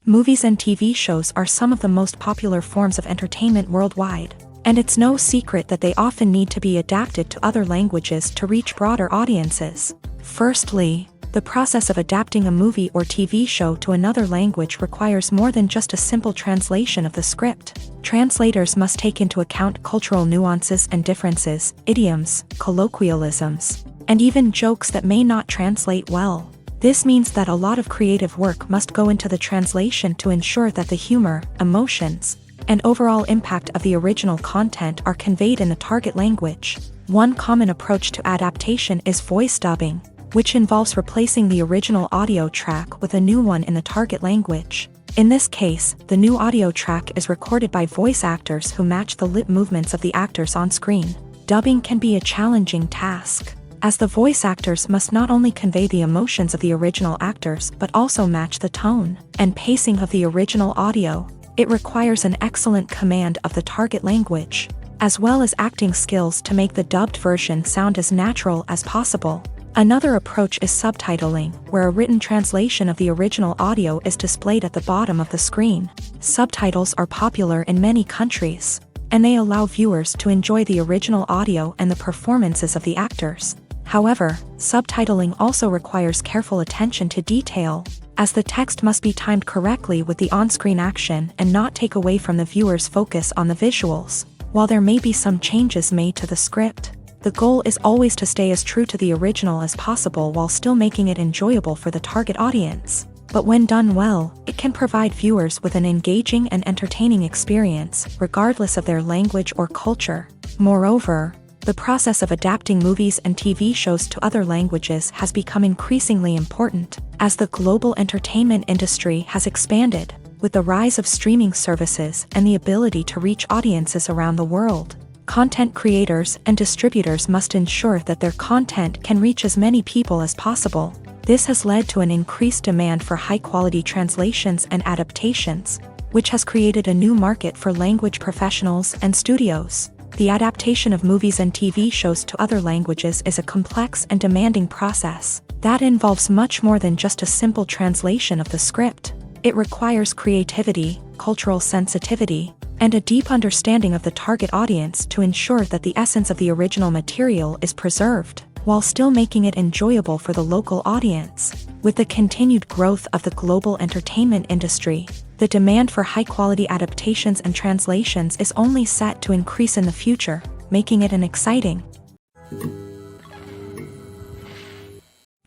Movies and TV shows are some of the most popular forms of entertainment worldwide. And it's no secret that they often need to be adapted to other languages to reach broader audiences. Firstly, the process of adapting a movie or TV show to another language requires more than just a simple translation of the script. Translators must take into account cultural nuances and differences, idioms, colloquialisms, and even jokes that may not translate well. This means that a lot of creative work must go into the translation to ensure that the humor, emotions, and overall impact of the original content are conveyed in the target language. One common approach to adaptation is voice dubbing, which involves replacing the original audio track with a new one in the target language. In this case, the new audio track is recorded by voice actors who match the lip movements of the actors on screen. Dubbing can be a challenging task, as the voice actors must not only convey the emotions of the original actors but also match the tone and pacing of the original audio. It requires an excellent command of the target language, as well as acting skills to make the dubbed version sound as natural as possible. Another approach is subtitling, where a written translation of the original audio is displayed at the bottom of the screen. Subtitles are popular in many countries, and they allow viewers to enjoy the original audio and the performances of the actors. However, subtitling also requires careful attention to detail, as the text must be timed correctly with the on-screen action and not take away from the viewer's focus on the visuals. While there may be some changes made to the script, the goal is always to stay as true to the original as possible while still making it enjoyable for the target audience. But when done well, it can provide viewers with an engaging and entertaining experience, regardless of their language or culture. Moreover, the process of adapting movies and TV shows to other languages has become increasingly important, as the global entertainment industry has expanded, with the rise of streaming services and the ability to reach audiences around the world. Content creators and distributors must ensure that their content can reach as many people as possible. This has led to an increased demand for high-quality translations and adaptations, which has created a new market for language professionals and studios. The adaptation of movies and TV shows to other languages is a complex and demanding process that involves much more than just a simple translation of the script. It requires creativity, cultural sensitivity, and a deep understanding of the target audience to ensure that the essence of the original material is preserved, while still making it enjoyable for the local audience. With the continued growth of the global entertainment industry, the demand for high-quality adaptations and translations is only set to increase in the future, making it an exciting.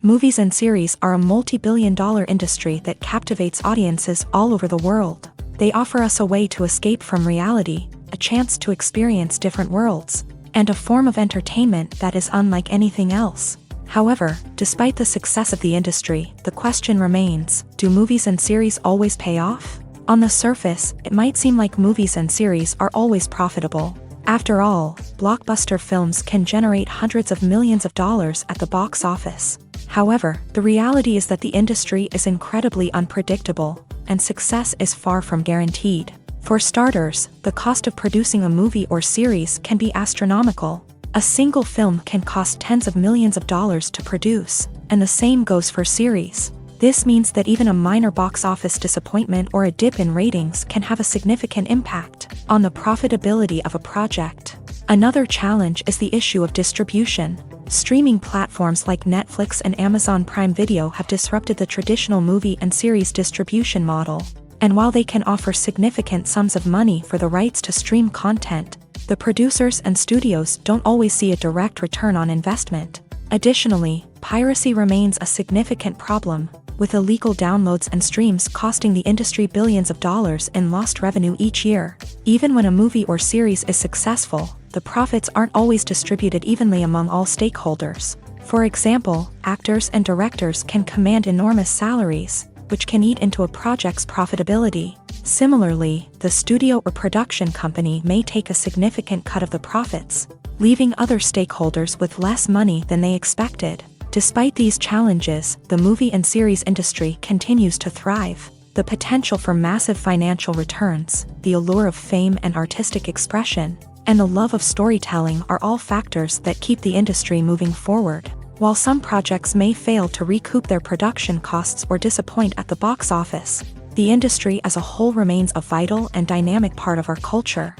Movies and series are a multi-billion-dollar industry that captivates audiences all over the world. They offer us a way to escape from reality, a chance to experience different worlds, and a form of entertainment that is unlike anything else. However, despite the success of the industry, the question remains, do movies and series always pay off? On the surface, it might seem like movies and series are always profitable. After all, blockbuster films can generate hundreds of millions of dollars at the box office. However, the reality is that the industry is incredibly unpredictable, and success is far from guaranteed. For starters, the cost of producing a movie or series can be astronomical. A single film can cost tens of millions of dollars to produce, and the same goes for series. This means that even a minor box office disappointment or a dip in ratings can have a significant impact on the profitability of a project. Another challenge is the issue of distribution. Streaming platforms like Netflix and Amazon Prime Video have disrupted the traditional movie and series distribution model. And while they can offer significant sums of money for the rights to stream content, the producers and studios don't always see a direct return on investment. Additionally, piracy remains a significant problem, with illegal downloads and streams costing the industry billions of dollars in lost revenue each year. Even when a movie or series is successful, the profits aren't always distributed evenly among all stakeholders. For example, actors and directors can command enormous salaries, which can eat into a project's profitability. Similarly, the studio or production company may take a significant cut of the profits, leaving other stakeholders with less money than they expected. Despite these challenges, the movie and series industry continues to thrive. The potential for massive financial returns, the allure of fame and artistic expression, and the love of storytelling are all factors that keep the industry moving forward. While some projects may fail to recoup their production costs or disappoint at the box office, the industry as a whole remains a vital and dynamic part of our culture.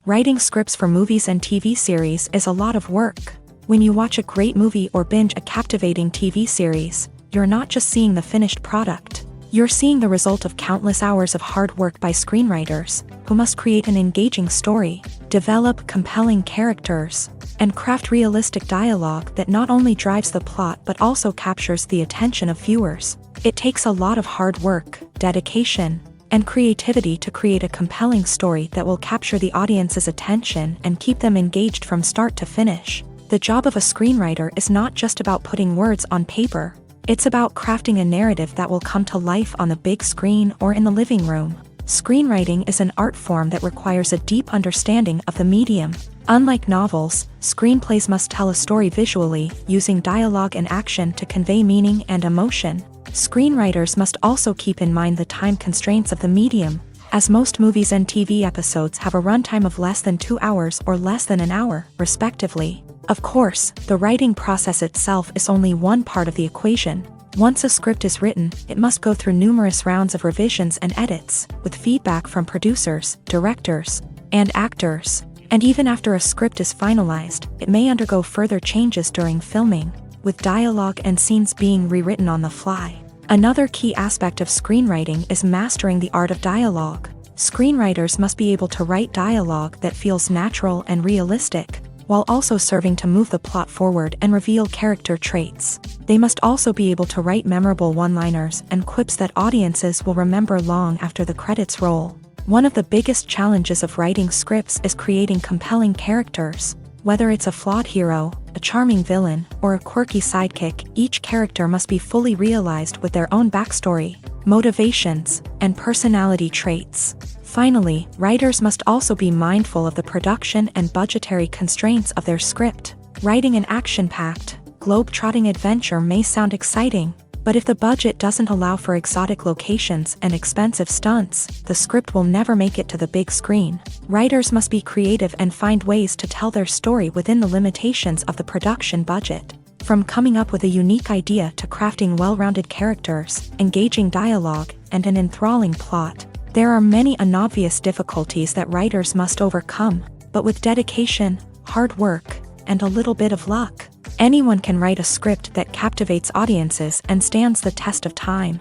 Writing scripts for movies and TV series is a lot of work. When you watch a great movie or binge a captivating TV series, you're not just seeing the finished product. You're seeing the result of countless hours of hard work by screenwriters, who must create an engaging story, develop compelling characters, and craft realistic dialogue that not only drives the plot but also captures the attention of viewers. It takes a lot of hard work, dedication, and creativity to create a compelling story that will capture the audience's attention and keep them engaged from start to finish. The job of a screenwriter is not just about putting words on paper. It's about crafting a narrative that will come to life on the big screen or in the living room. Screenwriting is an art form that requires a deep understanding of the medium. Unlike novels, screenplays must tell a story visually, using dialogue and action to convey meaning and emotion. Screenwriters must also keep in mind the time constraints of the medium, as most movies and TV episodes have a runtime of less than 2 hours or less than an hour, respectively. Of course, the writing process itself is only one part of the equation. Once a script is written, it must go through numerous rounds of revisions and edits, with feedback from producers, directors, and actors. And even after a script is finalized, it may undergo further changes during filming, with dialogue and scenes being rewritten on the fly. Another key aspect of screenwriting is mastering the art of dialogue. Screenwriters must be able to write dialogue that feels natural and realistic, while also serving to move the plot forward and reveal character traits. They must also be able to write memorable one-liners and quips that audiences will remember long after the credits roll. One of the biggest challenges of writing scripts is creating compelling characters. Whether it's a flawed hero, a charming villain, or a quirky sidekick, each character must be fully realized with their own backstory, motivations, and personality traits. Finally, writers must also be mindful of the production and budgetary constraints of their script. Writing an action-packed, globe-trotting adventure may sound exciting, but if the budget doesn't allow for exotic locations and expensive stunts, the script will never make it to the big screen. Writers must be creative and find ways to tell their story within the limitations of the production budget. From coming up with a unique idea to crafting well-rounded characters, engaging dialogue, and an enthralling plot, there are many unobvious difficulties that writers must overcome, but with dedication, hard work, and a little bit of luck, anyone can write a script that captivates audiences and stands the test of time.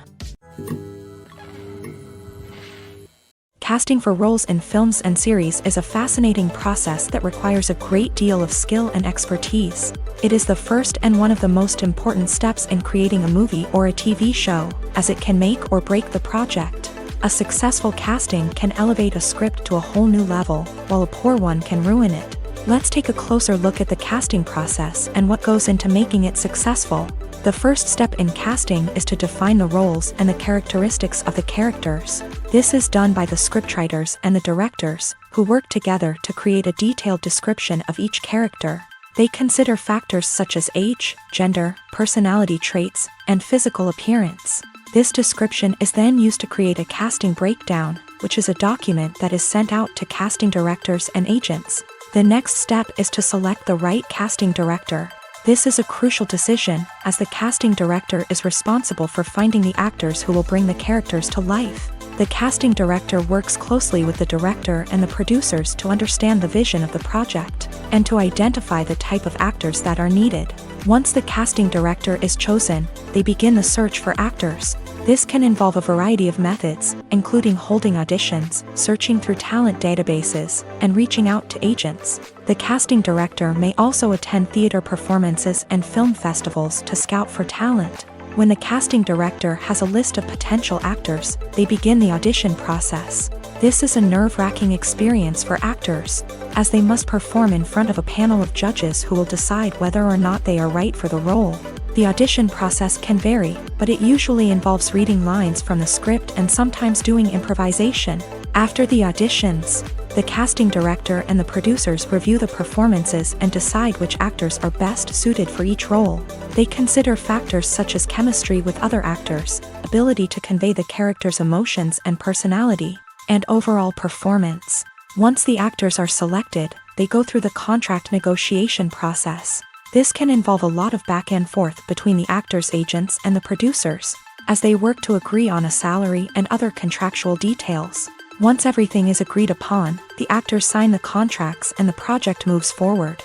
Casting for roles in films and series is a fascinating process that requires a great deal of skill and expertise. It is the first and one of the most important steps in creating a movie or a TV show, as it can make or break the project. A successful casting can elevate a script to a whole new level, while a poor one can ruin it. Let's take a closer look at the casting process and what goes into making it successful. The first step in casting is to define the roles and the characteristics of the characters. This is done by the scriptwriters and the directors, who work together to create a detailed description of each character. They consider factors such as age, gender, personality traits, and physical appearance. This description is then used to create a casting breakdown, which is a document that is sent out to casting directors and agents. The next step is to select the right casting director. This is a crucial decision, as the casting director is responsible for finding the actors who will bring the characters to life. The casting director works closely with the director and the producers to understand the vision of the project, and to identify the type of actors that are needed. Once the casting director is chosen, they begin the search for actors. This can involve a variety of methods, including holding auditions, searching through talent databases, and reaching out to agents. The casting director may also attend theater performances and film festivals to scout for talent. When the casting director has a list of potential actors, they begin the audition process. This is a nerve-wracking experience for actors, as they must perform in front of a panel of judges who will decide whether or not they are right for the role. The audition process can vary, but it usually involves reading lines from the script and sometimes doing improvisation. After the auditions, the casting director and the producers review the performances and decide which actors are best suited for each role. They consider factors such as chemistry with other actors, ability to convey the character's emotions and personality, and overall performance. Once the actors are selected, they go through the contract negotiation process. This can involve a lot of back and forth between the actors' agents and the producers, as they work to agree on a salary and other contractual details. Once everything is agreed upon, the actors sign the contracts and the project moves forward.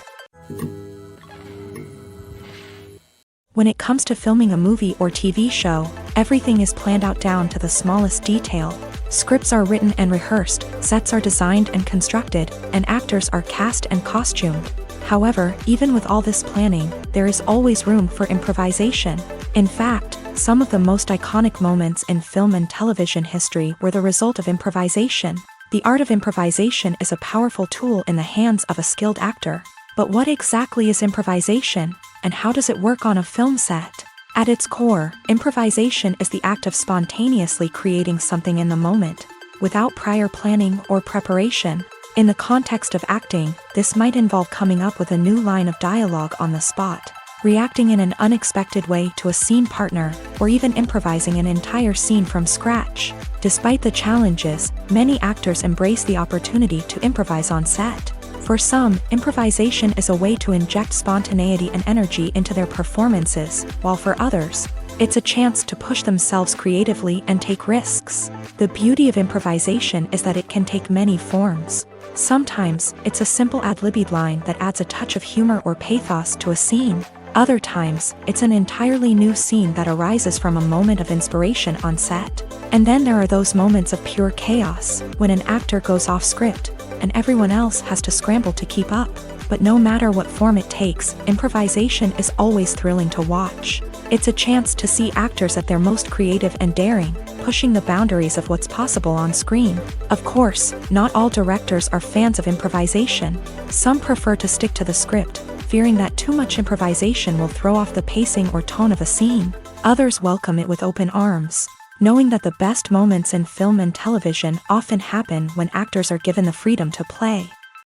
When it comes to filming a movie or TV show, everything is planned out down to the smallest detail. Scripts are written and rehearsed, sets are designed and constructed, and actors are cast and costumed. However, even with all this planning, there is always room for improvisation. In fact, some of the most iconic moments in film and television history were the result of improvisation. The art of improvisation is a powerful tool in the hands of a skilled actor. But what exactly is improvisation, and how does it work on a film set? At its core, improvisation is the act of spontaneously creating something in the moment, without prior planning or preparation. In the context of acting, this might involve coming up with a new line of dialogue on the spot, reacting in an unexpected way to a scene partner, or even improvising an entire scene from scratch. Despite the challenges, many actors embrace the opportunity to improvise on set. For some, improvisation is a way to inject spontaneity and energy into their performances, while for others, it's a chance to push themselves creatively and take risks. The beauty of improvisation is that it can take many forms. Sometimes, it's a simple ad-libbed line that adds a touch of humor or pathos to a scene. Other times, it's an entirely new scene that arises from a moment of inspiration on set. And then there are those moments of pure chaos, when an actor goes off script, and everyone else has to scramble to keep up. But no matter what form it takes, improvisation is always thrilling to watch. It's a chance to see actors at their most creative and daring, pushing the boundaries of what's possible on screen. Of course, not all directors are fans of improvisation. Some prefer to stick to the script, fearing that too much improvisation will throw off the pacing or tone of a scene. Others welcome it with open arms, knowing that the best moments in film and television often happen when actors are given the freedom to play.